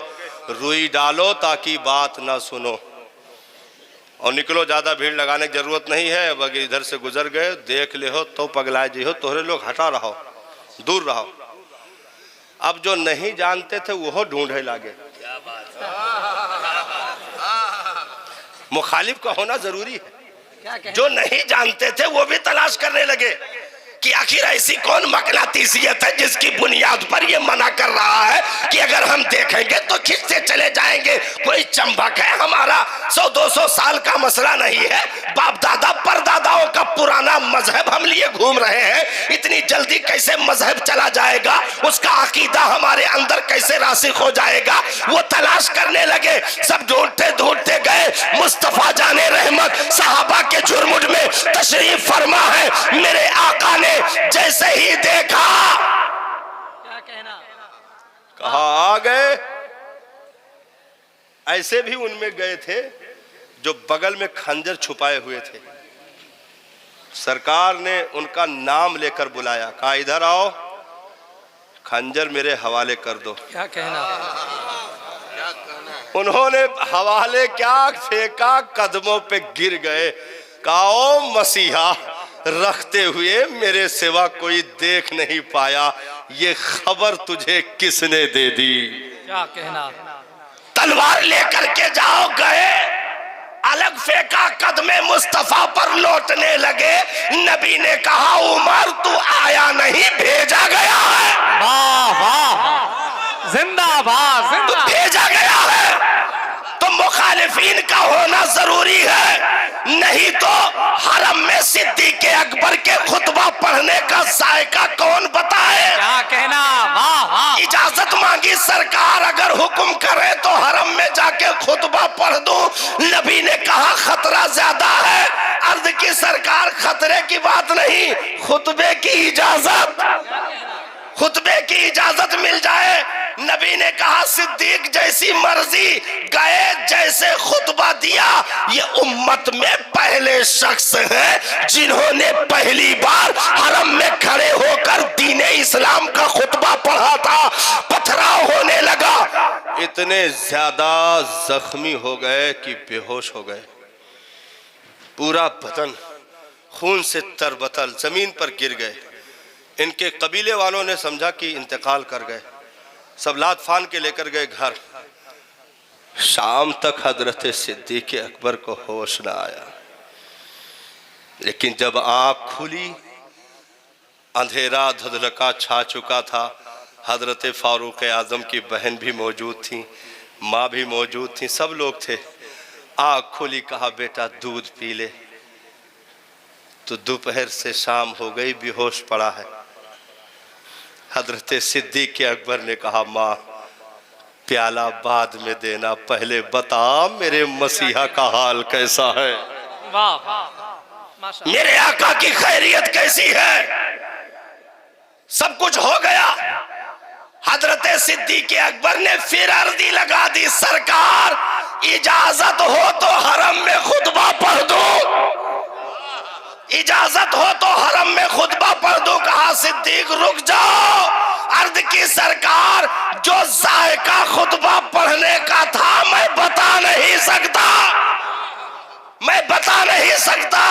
S4: रुई डालो ताकि बात ना सुनो और निकलो, ज्यादा भीड़ लगाने की जरूरत नहीं है। अब अगर इधर से गुजर गए देख ले हो तो पगलाए जी हो, तोहरे लोग हटा रहो, दूर रहो। अब जो नहीं जानते थे वो ढूंढे लागे। मुखालिफ का होना जरूरी है। जो नहीं जानते थे वो भी तलाश करने लगे कि आखिर ऐसी कौन मकनातीसियत है जिसकी बुनियाद पर ये मना कर रहा है कि अगर हम देखेंगे तो खिंचते चले जाएंगे। कोई चंबक है हमारा, 100-200 साल का मसला नहीं है, बाप दादा परदादाओं का पुराना मजहब हम लिए घूम रहे हैं। इतनी जल्दी कैसे मजहब चला जाएगा, उसका अकीदा हमारे अंदर कैसे रासिख हो जाएगा, वो तलाश करने लगे। सब ढूंढते ढूंढते गए, मुस्तफा जाने रहमत सहाबा के झुरमुट में तशरीफ फरमा है। मेरे आका ने जैसे ही देखा,
S3: क्या कहना,
S4: कहा आ गए। ऐसे भी उनमें गए थे जो बगल में खंजर छुपाए हुए थे। सरकार ने उनका नाम लेकर बुलाया, कहा इधर आओ, खंजर मेरे हवाले कर दो।
S3: क्या कहना,
S4: उन्होंने हवाले क्या फेंका, कदमों पे गिर गए। कहा ओ मसीहा, रखते हुए मेरे सिवा कोई देख नहीं पाया, ये खबर तुझे किसने दे दी?
S3: क्या कहना,
S4: तलवार लेकर के जाओ। गए, अलग फेंका, कदमे मुस्तफा पर लौटने लगे। नबी ने कहा उमर तू आया नहीं, भेजा गया है।
S3: वाह वाह, जिंदाबाद
S4: तो
S3: जिंदाबाद
S4: भेजा गया है तो मुखालिफिन का होना जरूरी है, नहीं तो हरम में सिद्दीक़ अकबर के खुतबा पढ़ने का जायका कौन बताए।
S3: क्या कहना, वाह वाह।
S4: इजाजत मांगी सरकार, अगर हुक्म करे तो हरम में जाके खुतबा पढ़ दूं। नबी ने कहा खतरा ज्यादा है। अर्ज की सरकार खतरे की बात नहीं, खुतबे की इजाजत, खुतबे की इजाजत मिल जाए। नबी ने कहा सिद्दीक जैसी मर्जी, गए जैसे खुतबा दिया। ये उम्मत में पहले शख्स हैं जिन्होंने पहली बार हरम में खड़े होकर दीने इस्लाम का खुतबा पढ़ा था। पथराव होने लगा, इतने ज्यादा जख्मी हो गए कि बेहोश हो गए, पूरा बदन खून से तरबतल जमीन पर गिर गए। इनके कबीले वालों ने समझा कि इंतकाल कर गए, सब लात फान के लेकर गए घर। शाम तक हजरत सिद्दीक़ अकबर को होश न आया, लेकिन जब आँख खुली अंधेरा धुंधलका छा चुका था। हजरत फारूक आजम की बहन भी मौजूद थी, माँ भी मौजूद थी, सब लोग थे। आँख खुली, कहा बेटा दूध पी ले। तो दोपहर से शाम हो गई, बेहोश पड़ा है। हजरत सिद्दीक़ अकबर ने कहा माँ प्याला बाद में देना, पहले बता मेरे मसीहा का हाल कैसा है,
S3: वाह वाह माशाअल्लाह।
S4: मेरे आका की खैरियत कैसी है। सब कुछ हो गया। हजरत सिद्दीक़ अकबर ने फिर अर्जी लगा दी, सरकार इजाजत हो तो हरम में खुतबा पढ़ दो, इजाजत हो तो हरम में खुतबा पढ़ दो। कहा सिद्दीक रुक जाओ, अर्ज की सरकार जो जायका खुतबा पढ़ने का था मैं बता नहीं सकता, मैं बता नहीं सकता।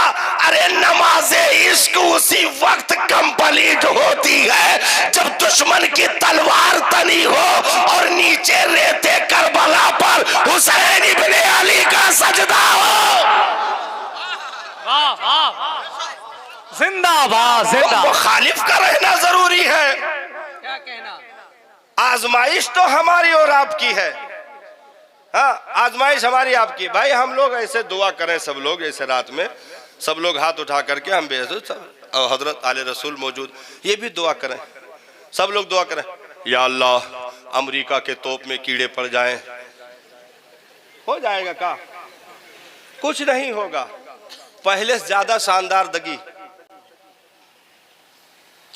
S4: अरे नमाज़े इश्क उसी वक्त कंप्लीट होती है जब दुश्मन की तलवार तनी हो और नीचे रेते करबला पर हुसैन इब्ने अली का सजदा हो।
S3: वाह वाह जिंदाबाद जिंदाबाद।
S4: मुखालिफ का रहना जरूरी है।
S3: क्या कहना,
S4: आजमाइश तो हमारी और आपकी है। हाँ, आजमाइश हमारी आपकी। भाई हम लोग ऐसे दुआ करें, सब लोग ऐसे रात में सब लोग हाथ उठा करके, हम सब और हजरत आले रसूल मौजूद, ये भी दुआ करें, सब लोग दुआ करें, या अल्लाह अमेरिका के तोप में कीड़े पड़ जाएं। हो जाएगा का? कुछ नहीं होगा, पहले से ज्यादा शानदार दगी।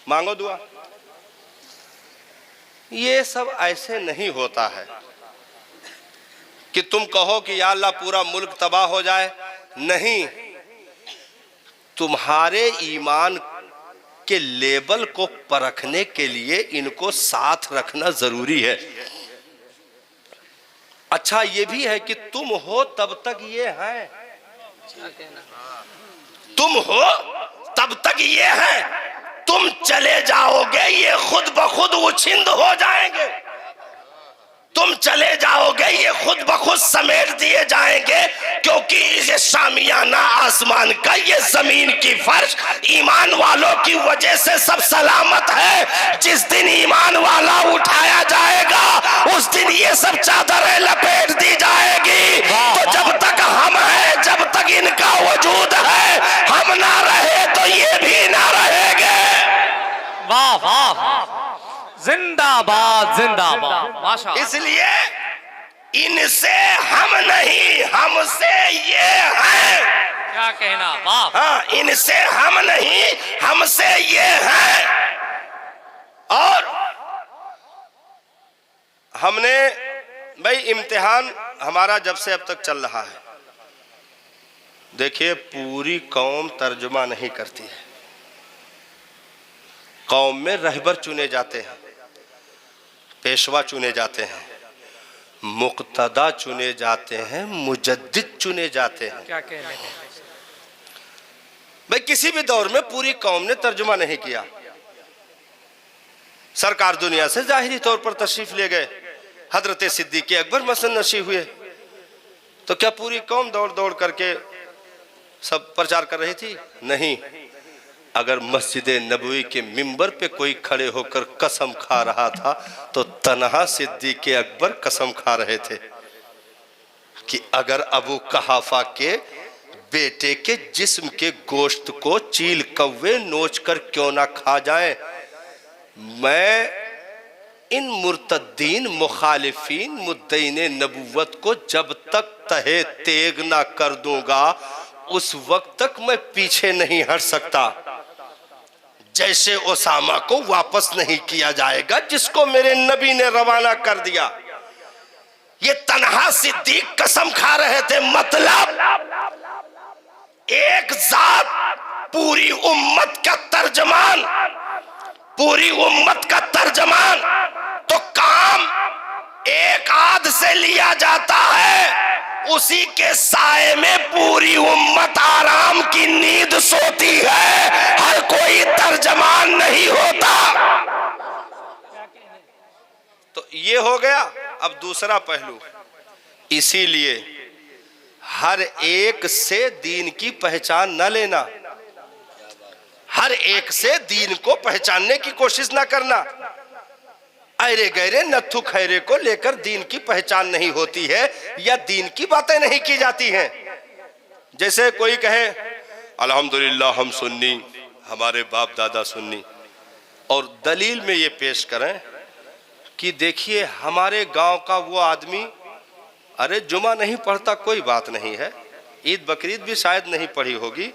S4: मांगो दुआ। ये सब ऐसे नहीं होता है कि तुम कहो कि या अल्लाह पूरा मुल्क तबाह हो जाए। नहीं, तुम्हारे ईमान के लेवल को परखने के लिए इनको साथ रखना जरूरी है। अच्छा ये भी है कि तुम हो तब तक ये है, तुम हो तब तक ये है, तुम चले जाओगे ये खुद ब खुद उछिंद हो जाएंगे, तुम चले जाओगे ये खुद ब खुद समेट दिए जाएंगे। क्योंकि ये शामियाना आसमान का, ये जमीन की फर्श ईमान वालों की वजह से सब सलामत है। जिस दिन ईमान वाला उठाया जाएगा उस दिन ये सब चादरें लपेट दी जाएगी। तो जब तक हम हैं, जब तक इनका वजूद है, हम ना रहे तो ये भी ना रहेंगे।
S3: वाह वाह जिंदाबाद जिंदाबाद माशाअल्लाह।
S4: इसलिए इनसे हम नहीं, हमसे ये हैं।
S3: क्या कहना, वाह।
S4: हाँ, इनसे हम नहीं, हमसे ये हैं। और हमने भाई इम्तिहान हमारा जब से अब तक चल रहा है, देखिए पूरी कौम तर्जुमा नहीं करती है। कौम में रहबर चुने जाते हैं, पेशवा चुने जाते हैं, मुक्तदा चुने जाते हैं, मुजद्दिद चुने जाते हैं।
S3: क्या कहना,
S4: भाई किसी भी दौर में पूरी कौम ने तर्जुमा नहीं किया। सरकार दुनिया से जाहिरी तौर पर तशरीफ ले गए, हजरत सिद्दीक़ अकबर मसन नशी हुए, तो क्या पूरी कौम दौड़ दौड़ करके सब प्रचार कर रही थी? नहीं, अगर मस्जिद नबवी के मिंबर पे कोई खड़े होकर कसम खा रहा था तो तन्हा सिद्दीक़ अकबर कसम खा रहे थे कि अगर अबू कहाफा के बेटे के जिस्म के गोश्त को चील कौवे नोच कर क्यों ना खा जाए, मैं इन मुर्तद्दीन मुखालिफीन मुद्दईने नबुव्वत को जब तक तहे तेग ना कर दूंगा उस वक्त तक मैं पीछे नहीं हट सकता। जैसे ओसामा को वापस नहीं किया जाएगा जिसको मेरे नबी ने रवाना कर दिया। ये तन्हा सिद्दीक कसम खा रहे थे, मतलब एक जात पूरी उम्मत का तर्जमान, पूरी उम्मत का तर्जमान, तो काम एक आध से लिया जाता है, उसी के साए में पूरी उम्मत आराम की नींद सोती है, हर कोई तर्जमान नहीं होता। तो ये हो गया। अब दूसरा पहलू, इसीलिए हर एक से दीन की पहचान न लेना, हर एक से दीन को पहचानने की कोशिश ना करना। अरे गहरे नत्थु खैरे को लेकर दीन की पहचान नहीं होती है या दीन की बातें नहीं की जाती हैं। जैसे कोई कहे अल्हम्दुलिल्लाह हम सुन्नी, हमारे बाप दादा सुन्नी, और दलील में ये पेश करें कि देखिए हमारे गांव का वो आदमी, अरे जुमा नहीं पढ़ता कोई बात नहीं है, ईद बकरीद भी शायद नहीं पढ़ी होगी,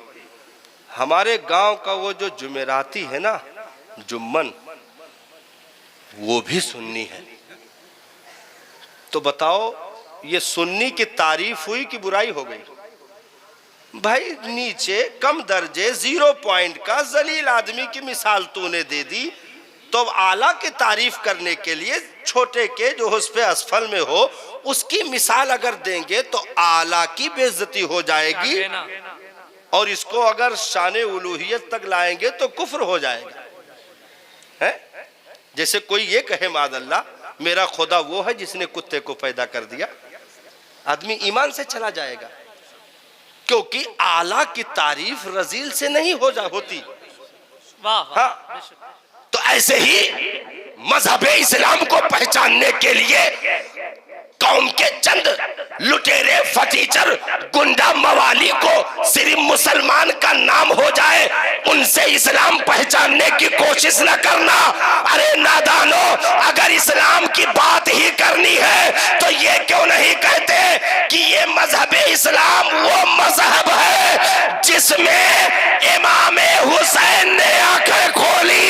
S4: हमारे गांव का वो जो जुमेराती है ना, जुम्मन, वो भी सुन्नी है। तो बताओ ये सुन्नी की तारीफ हुई कि बुराई हो गई? भाई नीचे कम दर्जे 0 पॉइंट का जलील आदमी की मिसाल तूने दे दी, तो आला की तारीफ करने के लिए छोटे के जो उस पे असफल में हो उसकी मिसाल अगर देंगे तो आला की बेइज्जती हो जाएगी, और इसको अगर शान उलूहियत तक लाएंगे तो कुफ्र हो जाएगा। है जैसे कोई ये कहे मादल्ला मेरा खुदा वो है जिसने कुत्ते को पैदा कर दिया, आदमी ईमान से चला जाएगा, क्योंकि आला की तारीफ रजील से नहीं होती। हाँ, तो ऐसे ही मजहब इस्लाम को पहचानने के लिए कौम के चंद लुटेरे फटीचर गुंडा मवाली को सिर्फ मुसलमान का नाम हो जाए उनसे इस्लाम पहचानने की कोशिश न करना। अरे नादानो, अगर इस्लाम की बात ही करनी है तो ये क्यों नहीं कहते कि ये मजहब इस्लाम वो मजहब है जिसमें इमाम हुसैन ने आंखें खोली।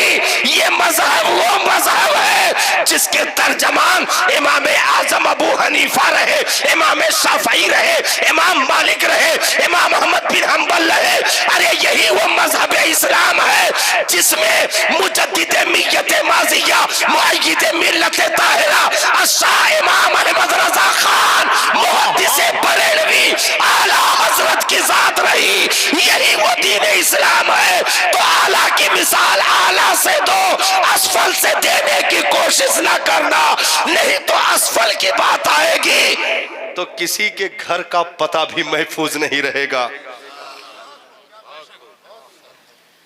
S4: ये मजहब वो मजहब है जिसके तर्जमान इमाम आजम अबू हनीफा रहे, इमाम शाफई रहे, इमाम मालिक रहे, इमाम अहमद बिन हंबल रहे। अरे यही वो मजहब इस्लाम है जिसमें मुजद्दिद मिल्लत माजिया, मुअय्यिद मिल्लत ताहिरा, शाह इमाम अहमद रजा खान, मुहद्दिस बरेलवी, आला हजरत की जात रही। यही वो दीन इस्लाम है। तो आला की मिसाल आला से दो, असफल से देने की कोशिश ना करना, नहीं तो असफल की बात आएगी तो किसी के घर का पता भी महफूज नहीं रहेगा।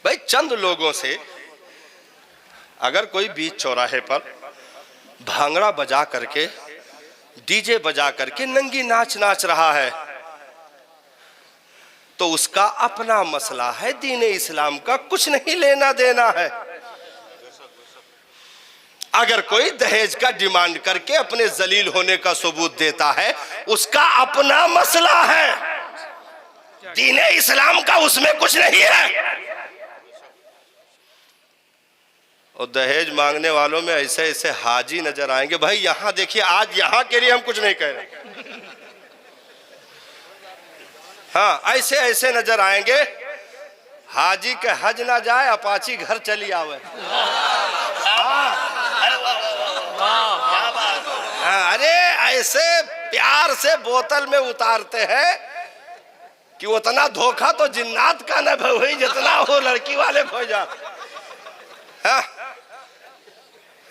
S4: भाई चंद लोगों से अगर कोई बीच चौराहे पर भांगड़ा बजा करके, डीजे बजा करके नंगी नाच नाच रहा है तो उसका अपना मसला है, दीन इस्लाम का कुछ नहीं लेना देना है। अगर कोई दहेज का डिमांड करके अपने जलील होने का सबूत देता है उसका अपना मसला है, दीन इस्लाम का उसमें कुछ नहीं है। और दहेज मांगने वालों में ऐसे ऐसे हाजी नजर आएंगे। भाई यहां देखिए, आज यहां के लिए हम कुछ नहीं कह रहे, हाँ ऐसे ऐसे नजर आएंगे, हाजी के हज ना जाए अपाची घर चली आवे। हाँ, अरे ऐसे प्यार से बोतल में उतारते हैं कि उतना धोखा तो जिन्नात का न हुई जितना वो लड़की वाले खो जाते। हाँ,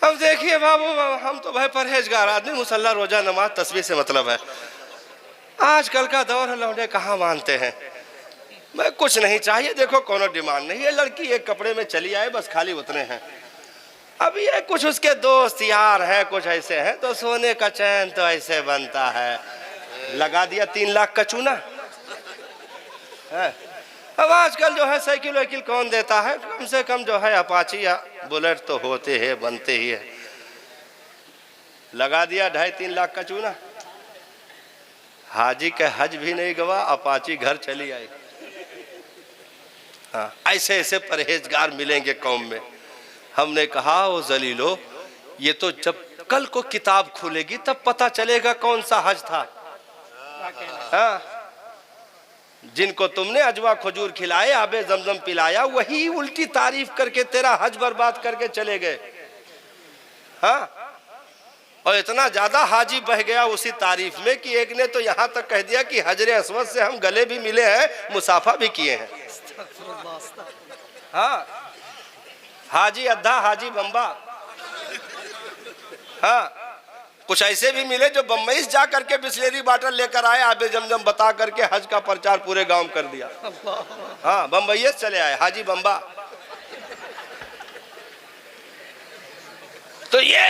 S4: अब देखिए बाबू, हम तो भाई परहेजगार आदमी, मुसल्ला रोजा नमाज तस्बीह से मतलब है। आजकल का दौर है, लौंडे कहाँ मानते हैं। मैं कुछ नहीं चाहिए, देखो कोनो डिमांड नहीं है, लड़की एक कपड़े में चली आए बस खाली उतने हैं। अब ये कुछ उसके दोस्त यार हैं कुछ ऐसे हैं, तो सोने का चैन तो ऐसे बनता है, लगा दिया 3 लाख का चूना है। अब आजकल जो है साइकिल वाइकिल कौन देता है, कम से कम जो है अपाची या बुलेट तो होते हैं, बनते ही है, लगा दिया 2.5-3 लाख का चूना। हाजी के हज भी नहीं गवा, अपाची घर चली आई। हाँ, ऐसे ऐसे परहेजगार मिलेंगे कौम में। हमने कहा ओ जलीलो, ये तो जब कल को किताब खुलेगी तब पता चलेगा कौन सा हज था। हाँ, जिनको तुमने अजवा खजूर खिलाए, आबे जमजम पिलाया, वही उल्टी तारीफ करके तेरा हज बर्बाद करके चले गए। हाँ, और इतना ज्यादा हाजी बह गया उसी तारीफ में कि एक ने तो यहां तक कह दिया कि हजरे अस्वद से हम गले भी मिले हैं, मुसाफा भी किए हैं। हाँ, हाजी अद्धा हाजी बम्बा। हाँ, कुछ ऐसे भी मिले जो बम्बई जा करके बिस्लेरी बाटल लेकर आए, आबे जमजम बता करके हज का प्रचार पूरे गांव कर दिया। हाँ, बम्बई से चले आए हाजी बम्बा। तो ये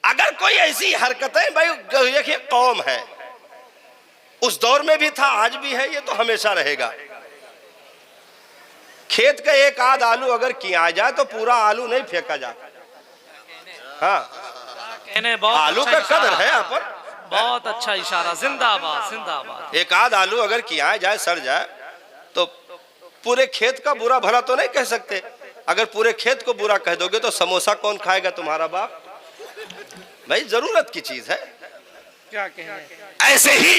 S4: अगर कोई ऐसी हरकतें, भाई देखिए कौम है, उस दौर में भी था, आज भी है, ये तो हमेशा रहेगा। खेत का एक आध आलू अगर किया जाए तो पूरा आलू नहीं फेंका जाता। हाँ, आलू का कदर है यहाँ पर,
S3: बहुत अच्छा इशारा, जिंदाबाद जिंदाबाद।
S4: एक आध आलू अगर किया जाए सड़ जाए तो पूरे खेत का बुरा भला तो नहीं कह सकते। अगर पूरे खेत को बुरा कह दोगे तो समोसा कौन खाएगा, तुम्हारा बाप? भाई जरूरत की चीज है।
S3: क्या कहना?
S4: ऐसे ही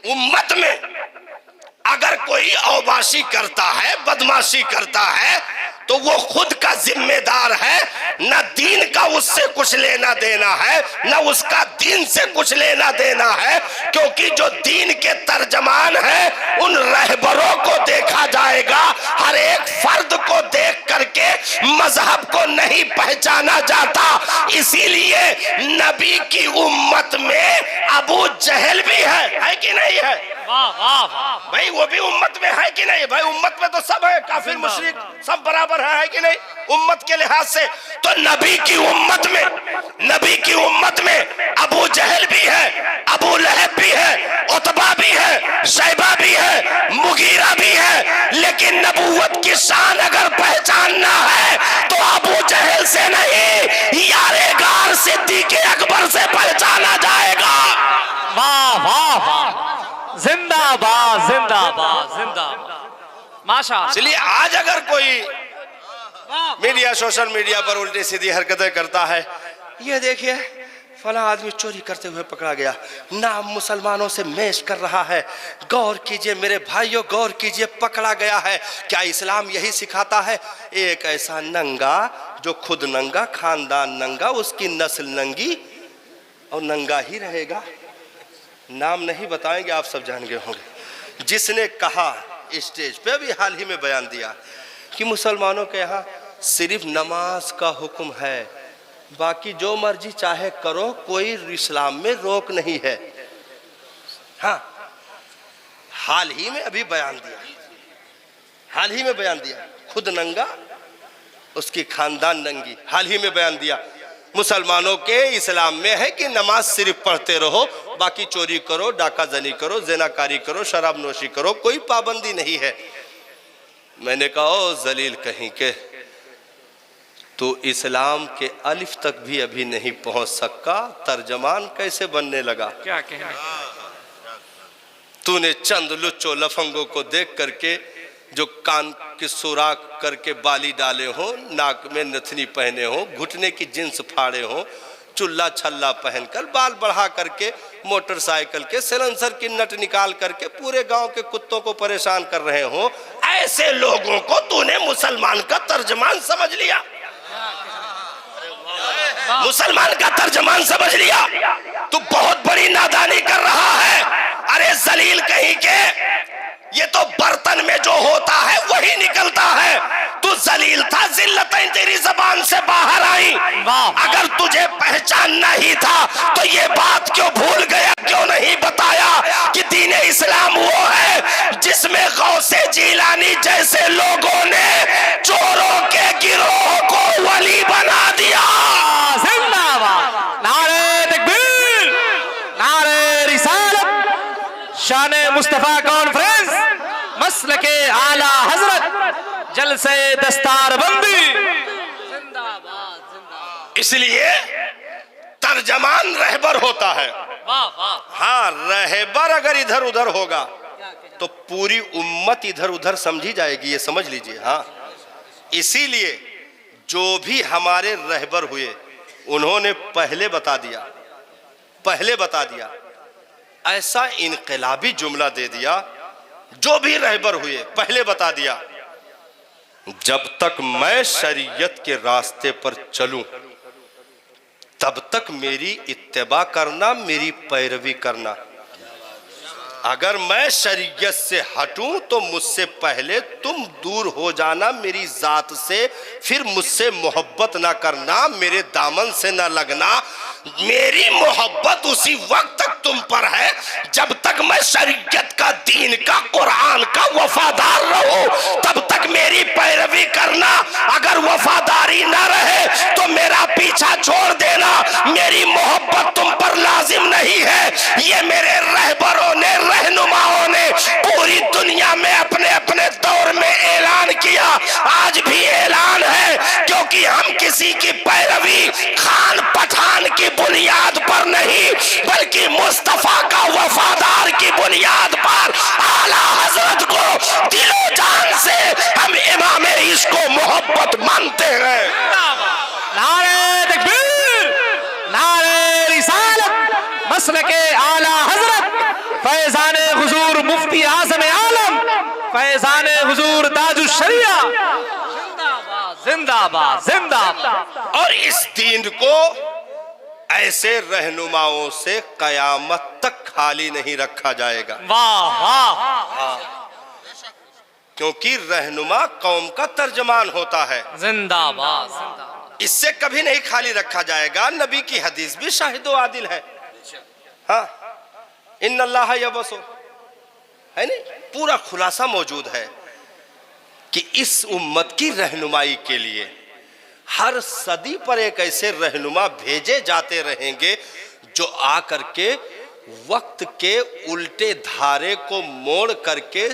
S4: उम्मत में अगर कोई औबाशी करता है, बदमाशी करता है, तो वो खुद का जिम्मेदार है। न दीन का उससे कुछ लेना देना है, न उसका दीन से कुछ लेना देना है, क्योंकि जो दीन के तर्जमान है उन रहबरों को देखा जाएगा। हर एक फर्द को देख करके मजहब को नहीं पहचाना जाता। इसीलिए नबी की उम्मत में अबू जहल भी है कि नहीं है?
S3: वाह वाह वाह
S4: भाई, वो भी उम्मत में है कि नहीं? भाई उम्मत में तो सब है, काफिर मुशरिक सब बराबर है कि नहीं उम्मत के लिहाज से? तो नबी की उम्मत में अबू जहल भी है, अबू लहब भी है, उतबा भी है, शैबा भी है, मुगीरा भी है। लेकिन नबूवत की शान अगर पहचानना है तो अबू जहल से नहीं, यारे गार सिद्दीक़ अकबर से पहचाना जाएगा।
S3: वाह वाह वाह, जिंदाबाद जिंदाबाद जिंदाबाद, माशाअल्लाह।
S4: इसलिए आज अगर कोई मीडिया, सोशल मीडिया पर उल्टी सीधी हरकतें करता है, ये देखिए फला आदमी चोरी करते हुए पकड़ा गया, नाम मुसलमानों से मेश कर रहा है, गौर कीजिए मेरे भाइयों, गौर कीजिए, पकड़ा गया है। क्या इस्लाम यही सिखाता है? एक ऐसा नंगा जो खुद नंगा, खानदान नंगा, उसकी नस्ल नंगी और नंगा ही रहेगा। नाम नहीं बताएंगे, आप सब जान गए होंगे। जिसने कहा स्टेज पे भी हाल ही में बयान दिया कि मुसलमानों के यहाँ सिर्फ नमाज का हुक्म है, बाकी जो मर्जी चाहे करो, कोई इस्लाम में रोक नहीं है। हाँ, हाल ही में अभी बयान दिया, हाल ही में बयान दिया, खुद नंगा उसकी खानदान नंगी, हाल ही में बयान दिया। मुसलमानों के इस्लाम में है कि नमाज सिर्फ पढ़ते रहो, बाकी चोरी करो, डाका जनी करो, ज़िनाकारी करो, शराब नोशी करो, कोई पाबंदी नहीं है। मैंने कहा ओ जलील कहीं के, तो इस्लाम के अलिफ तक भी अभी नहीं पहुंच सका, तर्जमान कैसे बनने लगा?
S3: क्या कहना?
S4: तूने चंद लुच्चो लफंगों को देख करके जो कान के सुराख करके बाली डाले हो, नाक में नथनी पहने हो, घुटने की जींस फाड़े हो, चुल्ला छल्ला पहनकर, बाल बढ़ा करके, मोटरसाइकिल के सिलेंसर की नट निकाल करके पूरे गांव के कुत्तों को परेशान कर रहे हो, ऐसे लोगों को तूने मुसलमान का तर्जमान समझ लिया, मुसलमान का तर्जमान समझ लिया। तू बहुत बड़ी नादानी कर रहा है। अरे जलील कहीं के, ये तो बर्तन में जो होता है वही निकलता है। तू जलील था, जिल्लतें तेरी जबान से बाहर आई।
S3: वाह।
S4: अगर तुझे पहचानना ही था तो ये बात क्यों भूल गया, क्यों नहीं बताया कि दीन इस्लाम वो है जिसमें गौसे जीलानी जैसे लोगों ने चोरों के गिरोह को वली बना दिया।
S3: जिंदाबाद। नारे तकबीर, नारे रिसालत, शाने मुस्तफा कॉन्फ्रेंस, मसलके आला हजरत, जलसे दस्तार बंदी। जिंदाबाद जिंदाबाद।
S4: इसलिए तर्जमान रहबर होता है।
S3: वाह वाह।
S4: हाँ, रहबर अगर इधर उधर होगा तो पूरी उम्मत इधर उधर समझी जाएगी, ये समझ लीजिए। हाँ, इसीलिए जो भी हमारे रहबर हुए उन्होंने पहले बता दिया, ऐसा इनकलाबी जुमला दे दिया, जो भी रहबर हुए पहले बता दिया, जब तक मैं शरीयत के रास्ते पर चलूं तब तक मेरी इत्तेबा करना, मेरी पैरवी करना। अगर मैं शरीयत से हटूं तो मुझसे पहले तुम दूर हो जाना मेरी जात से, फिर मुझसे मोहब्बत ना करना, मेरे दामन से ना लगना। मेरी मोहब्बत उसी वक्त तक तुम पर है जब तक मैं शरीयत का, दीन का, कुरान का वफादार रहूं, तब तक मेरी पैरवी करना। अगर वफादारी ना रहे तो मेरा पीछा छोड़ देना। मेरी मोहब्बत तुम पर लाजिम नहीं है। ये मेरे रहबरों ने, रहनुमाओं ने पूरी दुनिया में अपने अपने दौर में ऐलान किया, आज भी ऐलान है, क्योंकि हम किसी की पैरवी खान पठान की बुनियाद पर नहीं बल्कि मुस्तफा का वफादार की बुनियाद पर, आला हजरत को दिलो जान से हम इमाम इसको मोहब्बत मानते हैं।
S3: नारे तकबीर, नारे रिसालत, मसलके आला हजरत, फैजाने हुजूर मुफ्ती आज़म आलम, फैजाने हुजूर ताजुश शरिया। जिंदाबाद जिंदाबाद जिंदाबाद।
S4: और इस दीन को ऐसे रहनुमाओं से कयामत तक खाली नहीं रखा जाएगा।
S3: वाह वाह।
S4: क्योंकि रहनुमा कौम का तर्जमान होता है।
S3: जिंदाबाद जिंदाबाद।
S4: इससे कभी नहीं खाली रखा जाएगा। नबी की हदीस भी शाहिदो आदिल है। हाँ, इन्नल्लाह यबसु, है नहीं, पूरा खुलासा मौजूद है कि इस उम्मत की रहनुमाई के लिए हर सदी पर एक ऐसे रहनुमा भेजे जाते रहेंगे जो आकर के वक्त के उल्टे धारे को मोड़ करके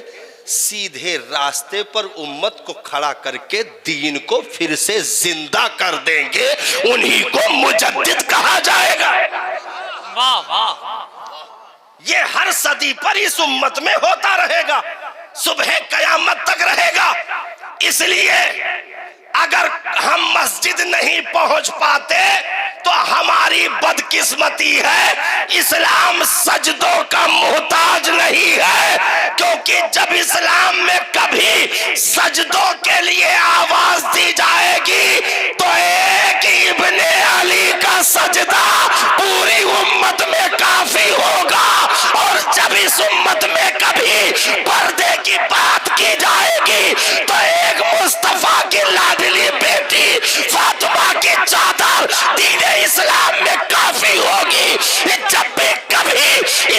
S4: सीधे रास्ते पर उम्मत को खड़ा करके दीन को फिर से जिंदा कर देंगे। उन्हीं को मुजद्दिद कहा जाएगा।
S3: वाह वाह।
S4: ये हर सदी पर इस उम्मत में होता रहेगा, सुबह कयामत तक रहेगा। इसलिए अगर हम मस्जिद नहीं पहुंच पाते तो हमारी बदकिस्मती है। इस्लाम सजदों का मोहताज नहीं है, क्योंकि जब इस्लाम में कभी सजदों के लिए आवाज दी जाएगी तो एक इब्ने अली का सजदा पूरी उम्मत में काफी होगा। और जब इस उम्मत में कभी पर्दे की बात की जाएगी तो एक मुस्तफा की लाडली बेटी फातिमा की चादर दीन इस्लाम में काफी होगी। जब भी कभी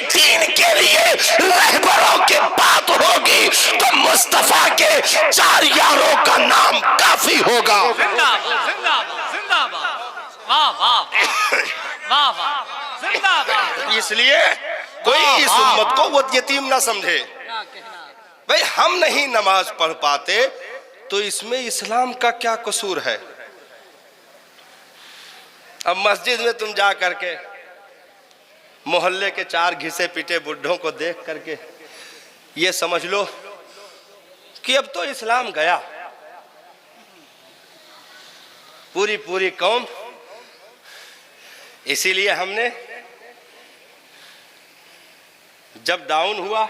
S4: दीन के लिए रहबरों की बात होगी तो मुस्तफा के 4 यारों का नाम काफी होगा।
S3: जिंदाबाद जिंदाबाद जिंदाबाद। वाह वाह वाह वाह। जिंदाबाद।
S4: इसलिए कोई इस उम्मत को वो यतीम ना समझे। भाई हम नहीं नमाज पढ़ पाते तो इसमें इस्लाम का क्या कसूर है। अब मस्जिद में तुम जा करके मोहल्ले के 4 घिसे पीटे बुढ़ों को देख करके ये समझ लो कि अब तो इस्लाम गया। पूरी पूरी कौम। इसीलिए हमने जब डाउन हुआ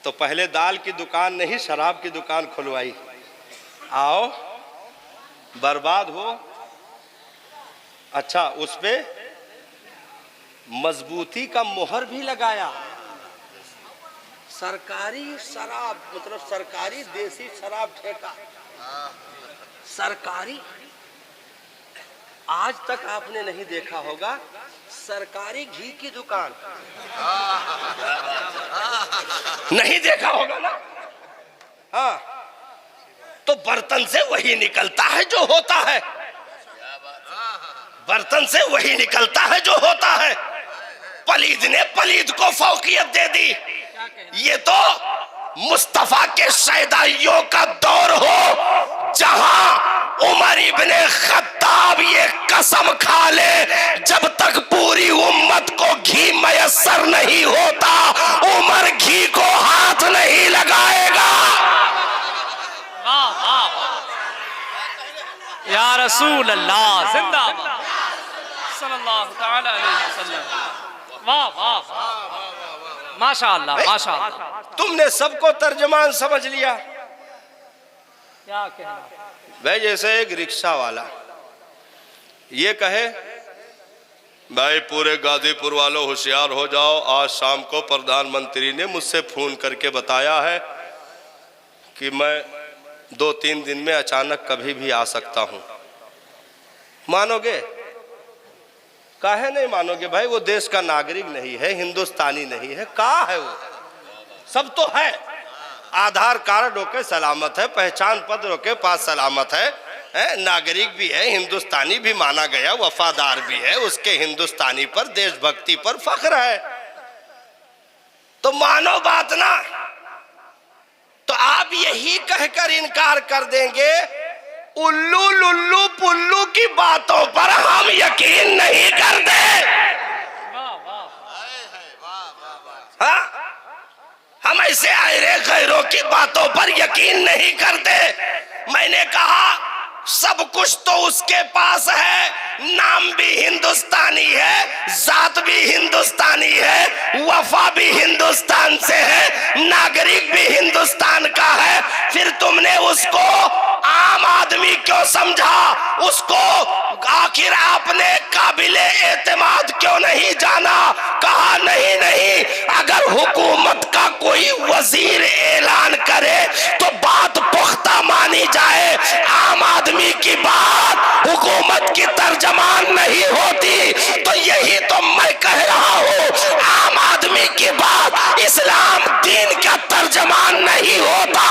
S4: तो पहले दाल की दुकान नहीं शराब की दुकान खुलवाई। आओ बर्बाद हो, अच्छा उस पे मजबूती का मोहर भी लगाया। सरकारी शराब मतलब सरकारी देसी शराब ठेका, सरकारी। आज तक आपने नहीं देखा होगा सरकारी घी की दुकान, नहीं देखा होगा ना। हाँ, तो बर्तन से वही निकलता है जो होता है, बर्तन से वही निकलता है जो होता है। पलीद ने पलीद को फौकियत दे दी। ये तो मुस्तफा के शैदाइयों का दौर हो, जहां उमर इब्ने खत्ताब ये कसम खा ले, जब तक पूरी उम्मत को घी मयस्सर नहीं होता उमर घी को हाथ नहीं लगाएगा।
S3: वाह वाह या रसूल अल्लाह जिंदाबाद सल्लल्लाहु तआला अलैहि वसल्लम। वाह वाह माशाअल्लाह माशाअल्लाह।
S4: तुमने सबको तर्जमान समझ लिया।
S3: क्या कहना
S4: भाई, जैसे एक रिक्शा वाला ये कहे, भाई पूरे गाजीपुर वालों होशियार हो जाओ, आज शाम को प्रधानमंत्री ने मुझसे फोन करके बताया है कि मैं 2-3 दिन में अचानक कभी भी आ सकता हूं। मानोगे? काहे नहीं मानोगे भाई? वो देश का नागरिक नहीं है, हिंदुस्तानी नहीं है। कहाँ है वो? सब तो है, आधार कार्ड होके सलामत है, पहचान पत्र होके पास सलामत है, नागरिक भी है, हिंदुस्तानी भी माना गया, वफादार भी है, उसके हिंदुस्तानी पर देशभक्ति पर फख्र है। तो मानो बात ना, तो आप यही कहकर इनकार कर देंगे उल्लू लुल्लू पुल्लू की बातों पर हम यकीन नहीं करते। हाँ, हम ऐसे आयरे खैरों की बातों पर यकीन नहीं करते। मैंने कहा सब कुछ तो उसके पास है, नाम भी हिंदुस्तानी है, जात भी हिंदुस्तानी है, वफा भी हिंदुस्तान से है, नागरिक भी हिंदुस्तान का है। फिर तुमने उसको आम आदमी क्यों समझा? उसको आखिर आपने काबिले एतमाद क्यों नहीं जाना? कहा नहीं नहीं, अगर हुकूमत का कोई वजीर ऐलान करे तो बात पुख्ता मानी जाए। आम आदमी की बात हुकूमत की तर्जमान नहीं होती। तो यही तो मैं कह रहा हूँ, आम आदमी की बात इस्लाम दीन का तर्जमान नहीं होता।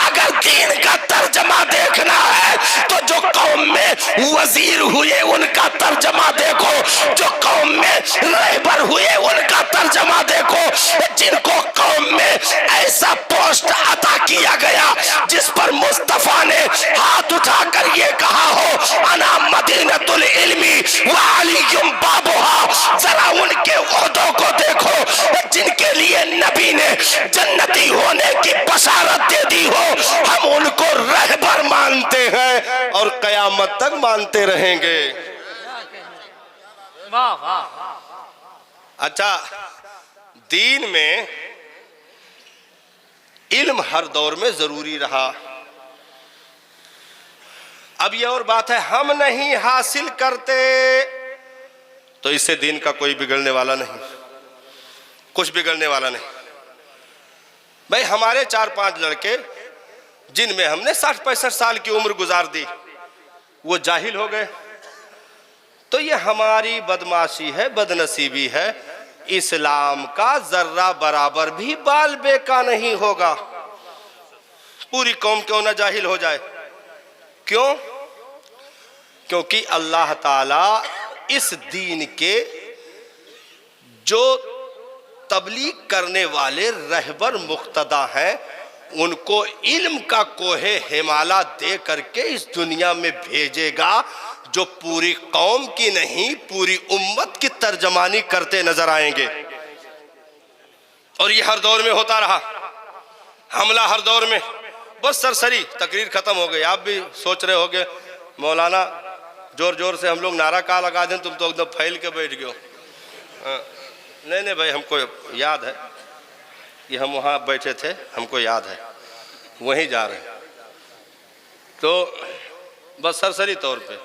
S4: अगर दीन का तर्जमा देखना है तो जो कौम में वजीर हुए उनका तर्जमा देखो, जो कौम में रहबर हुए उनका तर्जमा देखो, जिनको कौम में ऐसा पोस्ट अता किया गया जिस पर मुस्तफा ने हाथ उठाकर ये कहा हो अना मदीनतुल इल्मी व अलीयुम बाबुहा। जरा उनके ओहदों को देखो, जिनके लिए नबी ने जन्नती होने की बशारत दे दी हो। हम उनको रहबर मानते हैं और कयामत तक मानते रहेंगे।
S3: वाह वाह।
S4: अच्छा, दीन में इल्म हर दौर में जरूरी रहा। अब ये और बात है, हम नहीं हासिल करते तो इससे दीन का कोई बिगड़ने वाला नहीं, कुछ बिगड़ने वाला नहीं। भाई, हमारे 4-5 लड़के जिनमें हमने 60-65 साल की उम्र गुजार दी, वो जाहिल हो गए, तो ये हमारी बदमाशी है, बदनसीबी है। इस्लाम का जर्रा बराबर भी बाल बेका नहीं होगा। पूरी कौम क्यों ना जाहिल हो जाए? क्यों? क्योंकि अल्लाह ताला इस दीन के जो तबलीग करने वाले रहबर मुक्तदा हैं, उनको इल्म का कोहे हिमाला दे करके इस दुनिया में भेजेगा, जो पूरी कौम की नहीं पूरी उम्मत की तर्जमानी करते नजर आएंगे। और ये हर दौर में होता रहा, हमला हर दौर में। बस सरसरी तकरीर खत्म हो गई। आप भी सोच रहे होगे मौलाना जोर जोर से हम लोग नारा का लगा दें, तुम तो एकदम फैल के बैठ गए। नहीं नहीं भाई, हमको याद है कि हम वहाँ बैठे थे, हमको याद है, वहीं जा रहे हैं। तो बस सरसरी तौर पे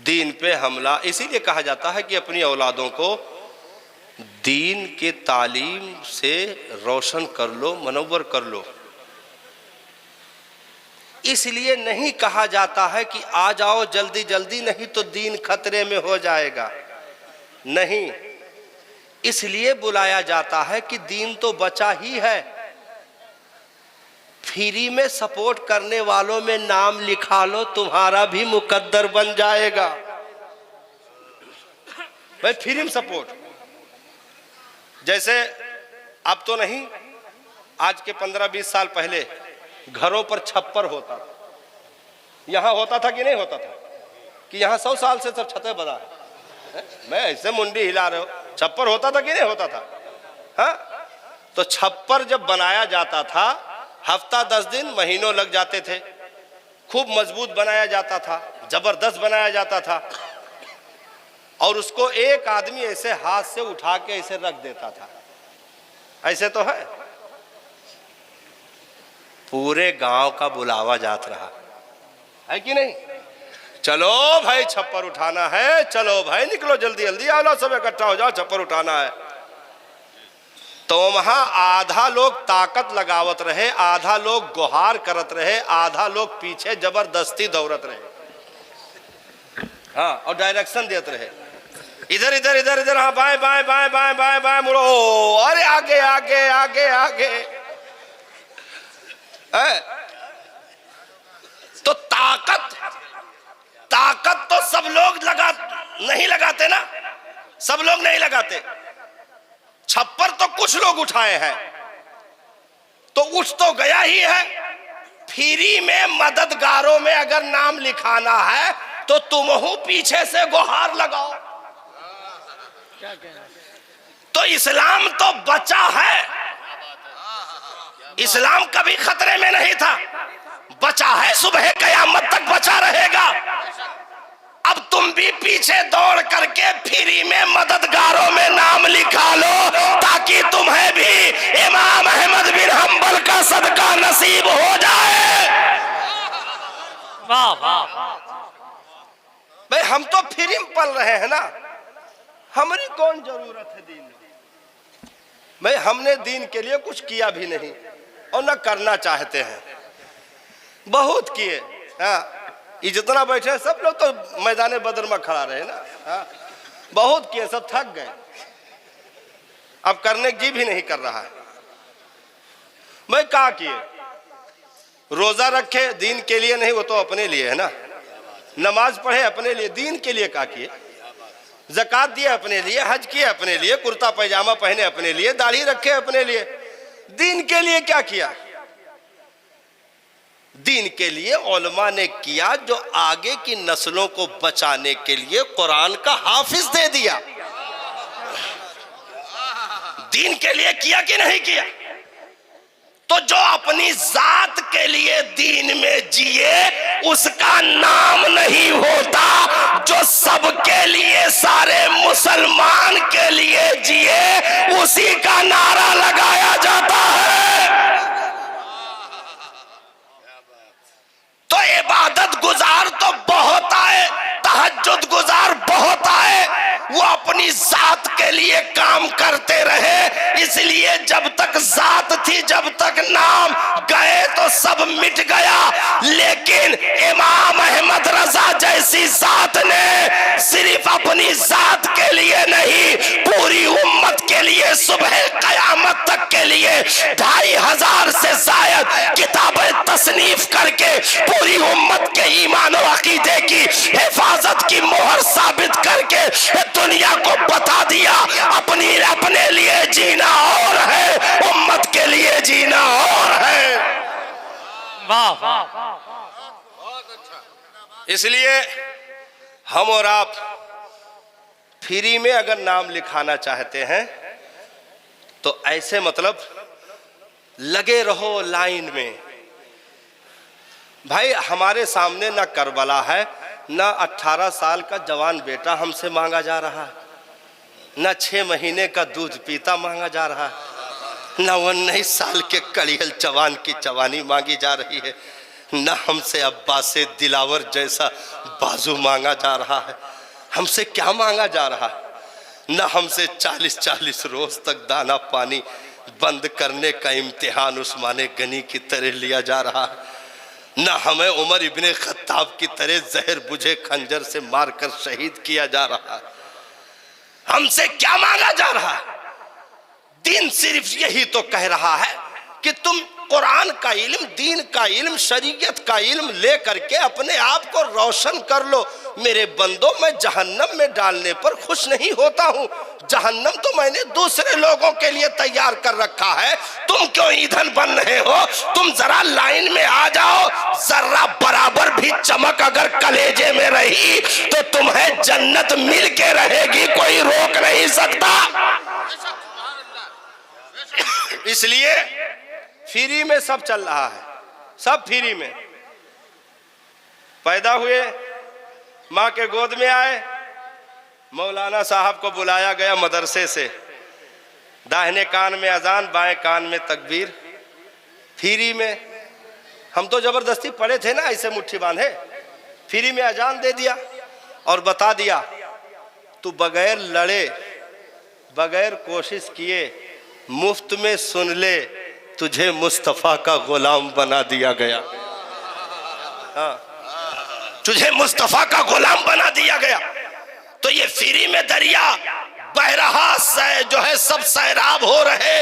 S4: दीन पे हमला। इसीलिए कहा जाता है कि अपनी औलादों को दीन के तालीम से रोशन कर लो, मनव्वर कर लो। इसलिए नहीं कहा जाता है कि आ जाओ जल्दी जल्दी, नहीं तो दीन खतरे में हो जाएगा। नहीं, इसलिए बुलाया जाता है कि दीन तो बचा ही है। फ्री में सपोर्ट करने वालों में नाम लिखा लो, तुम्हारा भी मुकद्दर बन जाएगा। भाई फ्री में सपोर्ट, जैसे अब तो नहीं, आज के 15-20 साल पहले घरों पर छप्पर होता था। यहां होता था कि नहीं होता था? कि यहां 100 साल से सब छतें बना है? मैं ऐसे मुंडी हिला रहे हो, छप्पर होता था कि नहीं होता था? हाँ, तो छप्पर जब बनाया जाता था, हफ्ता 10 दिन महीनों लग जाते थे। खूब मजबूत बनाया जाता था, जबरदस्त बनाया जाता था, और उसको एक आदमी ऐसे हाथ से उठा के ऐसे रख देता था। ऐसे तो है, पूरे गांव का बुलावा जात रहा है कि नहीं? चलो भाई छप्पर उठाना है, चलो भाई निकलो जल्दी जल्दी, आओ सब इकट्ठा हो जाओ, छप्पर उठाना है। तो वहां आधा लोग ताकत लगावत रहे, आधा लोग गुहार करत रहे, आधा लोग पीछे जबरदस्ती दौड़त रहे। हाँ, और डायरेक्शन देते रहे, इधर इधर इधर इधर, हाँ बाएं बाएं बाएं बाएं बाएं बाएं मुड़ो, अरे आगे आगे आगे आगे। तो ताकत तो सब लोग नहीं लगाते ना, सब लोग नहीं लगाते। छप्पर तो कुछ लोग उठाए हैं, तो उठ तो गया ही है। फ्री में मददगारों में अगर नाम लिखाना है तो तुम हो पीछे से गुहार लगाओ। तो इस्लाम तो बचा है, इस्लाम कभी खतरे में नहीं था, बचा है, सुबह कयामत तक बचा रहेगा। अब तुम भी पीछे दौड़ करके फ्री में मददगारों में नाम लिखा लो, ताकि तुम्हें भी इमाम अहमद बिन हंबल का सदका नसीब हो जाए।
S3: वाह वाह।
S4: भाई हम तो फ्री में पल रहे हैं ना, हमारी कौन जरूरत है दीन में? भाई हमने दीन के लिए कुछ किया भी नहीं और न करना चाहते हैं। बहुत किए, हाँ, ये जितना बैठे सब लोग तो मैदान बदर में खड़ा रहे ना। हाँ, बहुत किए, सब थक गए, अब करने की भी नहीं कर रहा है। भाई क्या किए? रोजा रखे दीन के लिए नहीं, वो तो अपने लिए है ना। नमाज पढ़े अपने लिए, दीन के लिए क्या किए? ज़कात दिए अपने लिए, हज किए अपने लिए, कुर्ता पैजामा पहने अपने लिए, दाढ़ी रखे अपने लिए। दीन के लिए क्या किया? दीन के लिए उलमा ने किया जो आगे की नस्लों को बचाने के लिए कुरान का हाफिज दे दिया। दीन के लिए किया कि नहीं किया? तो जो अपनी जात के लिए दीन में जिए उसका नाम नहीं होता, जो सबके लिए, सारे मुसलमान के लिए जिए उसी का नारा लगाया जाता है। तो इबादत गुजार तो बहुत आए, तहज्जुद गुजार बहुत आए, वो अपनी जात के लिए काम करते रहे। इसलिए जब तक जात थी, जब तक नाम गए तो सब मिट गया। लेकिन इमाम अहमद रजा जैसी जात ने सिर्फ अपनी जात के लिए नहीं, पूरी उम्मत के लिए, सुबह कयामत तक के लिए 2500 से शायद किताबें तसनीफ करके पूरी उम्मत के ईमान और अकीदे की हिफाजत की मोहर साबित करके दुनिया को बता दिया, अपने लिए जीना और है, उम्मत के लिए जीना और है।
S3: वाह वाह।
S4: इसलिए हम और आप फ्री में अगर नाम लिखाना चाहते हैं तो ऐसे मतलब लगे रहो लाइन में। भाई हमारे सामने ना करबला है, ना 18 साल का जवान बेटा हमसे मांगा जा रहा है, ना 6 महीने का दूध पीता मांगा जा रहा है, ना 19 साल के कड़ियल जवान की जवानी मांगी जा रही है, ना हमसे अब्बासे दिलावर जैसा बाजू मांगा जा रहा है। हमसे क्या मांगा जा रहा है? ना हमसे 40-40 रोज तक दाना पानी बंद करने का इम्तिहान उस्माने गनी की तरह लिया जा रहा है। न हमें उमर इब्ने खत्ताब की तरह जहर बुझे खंजर से मारकर शहीद किया जा रहा है। हमसे क्या मांगा जा रहा है? दीन सिर्फ यही तो कह रहा है कि तुम कुरान का इल्म, दीन का इल्म, शरीयत का इल्म ले करके अपने आप को रोशन कर लो। मेरे बंदों, मैं जहन्नम में डालने पर खुश नहीं होता हूँ। जहन्नम तो मैंने दूसरे लोगों के लिए तैयार कर रखा है। तुम क्यों ईंधन बन रहे हो? तुम जरा लाइन में आ जाओ। जरा बराबर भी चमक अगर कलेजे में रही तो तुम्हें जन्नत मिल के रहेगी, कोई रोक नहीं सकता। इसलिए फ्री में सब चल रहा है, सब फ्री में। पैदा हुए, माँ के गोद में आए, मौलाना साहब को बुलाया गया मदरसे से, दाहिने कान में अजान, बाएं कान में तकबीर, फ्री में। हम तो जबरदस्ती पढ़े थे ना, ऐसे मुट्ठी बांधे। फ्री में अजान दे दिया और बता दिया तू बगैर लड़े, बगैर कोशिश किए, मुफ्त में सुन ले, तुझे मुस्तफा का गुलाम बना दिया गया। हाँ, तुझे मुस्तफा का गुलाम बना दिया गया। तो ये फ्री में दरिया बह रहा, जो है सब सैराब हो रहे।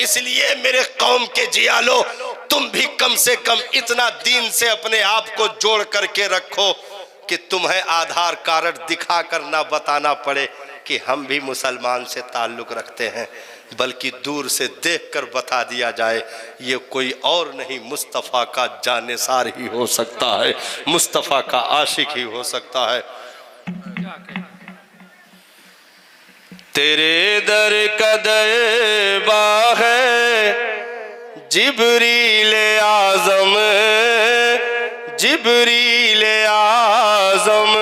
S4: इसलिए मेरे कौम के जियालो, तुम भी कम से कम इतना दीन से अपने आप को जोड़ करके रखो कि तुम्हें आधार कार्ड दिखा कर ना बताना पड़े कि हम भी मुसलमान से ताल्लुक रखते हैं, बल्कि दूर से देखकर बता दिया जाए ये कोई और नहीं, मुस्तफ़ा का जानेसार ही हो सकता है, मुस्तफ़ा का आशिक ही हो सकता है। तेरे दर का दरबा है जिब्रील आज़म, जिब्रील आज़म।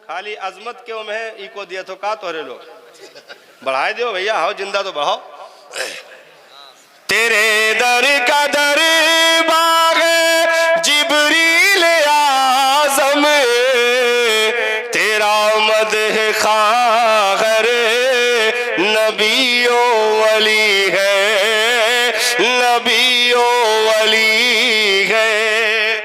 S4: खाली अजमत क्यों में इको दिया तो का तोरे लोग बढ़ाए दो भैया, आओ जिंदा तो बढ़ाओ। तेरे दर का दरबा है जिब्रील आज़म, तेरा मदह खागर नबियों वली है, नबियों वली है।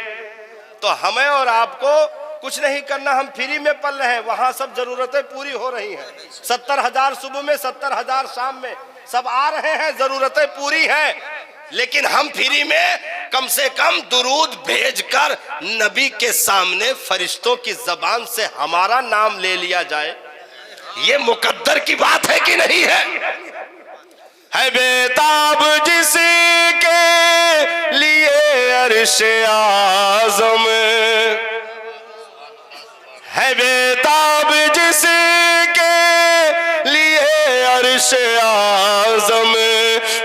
S4: तो हमें और आपको कुछ नहीं करना, हम फ्री में पल रहे हैं, वहां सब जरूरतें पूरी हो रही हैं। 70,000 सुबह में, 70,000 शाम में, सब आ रहे हैं, जरूरतें पूरी हैं। लेकिन हम फ्री में कम से कम दुरूद भेजकर नबी के सामने फरिश्तों की जबान से हमारा नाम ले लिया जाए, ये मुकद्दर की बात है कि नहीं है बेताब जिसके लिए अर्श आज़म, है बेताब जिसके लिए अर्श आज़म,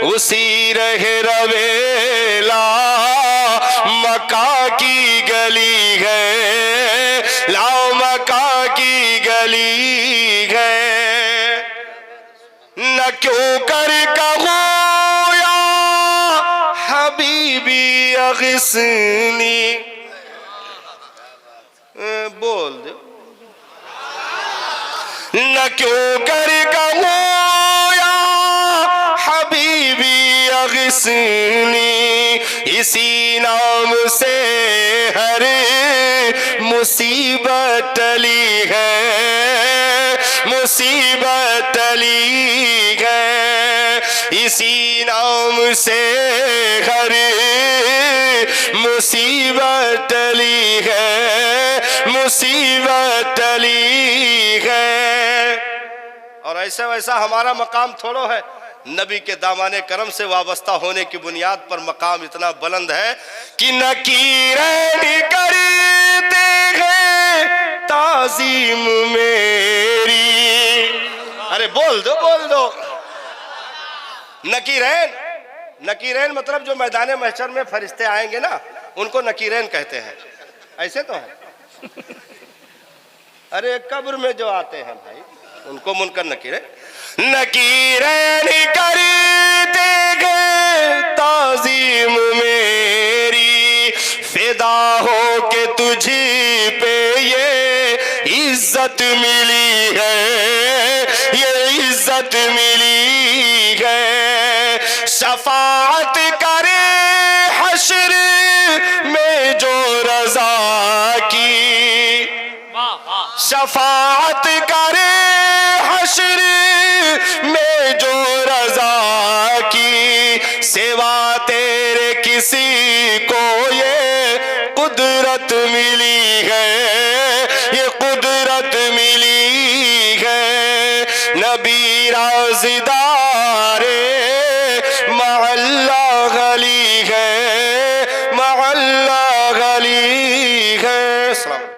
S4: उसी रहे रवेला मक्का की गली है, ला मक्का की गली है। न क्यों कर कहो या हबीबी अग़िस्नी, बोल दो। न क्यों कर कहो या हबीबी अग़िस्नी, इसी नाम से हर मुसीबत टली है, मुसीबत टली है। इसी नाम से हर मुसीबत टली है, मुसीबत टली है। और ऐसा वैसा हमारा मकाम थोड़ो है, नबी के दामाने करम से वाबस्ता होने की बुनियाद पर मकाम इतना बुलंद है कि नकीरें करते हैं ताज़ीम मेरी। अरे बोल दो, बोल दो। नकीरें, नकीरें मतलब जो मैदान महशर में फरिश्ते आएंगे ना, उनको नकीरें कहते हैं। ऐसे तो है। अरे कब्र में जो आते हैं भाई, उनको मुनकर नकीरें। नकीरें करते गए ताज़ीम मेरी, फिदा हो के तुझी पे ये इज्जत मिली है, ये इज्जत मिली है। शफाअत करे हश्र शफाअत करे हश्र में जो रजा की, सेवा तेरे किसी को ये कुदरत मिली है, ये कुदरत मिली है। नबी राज़दारे महल्ला गली है, महल्ला गली है।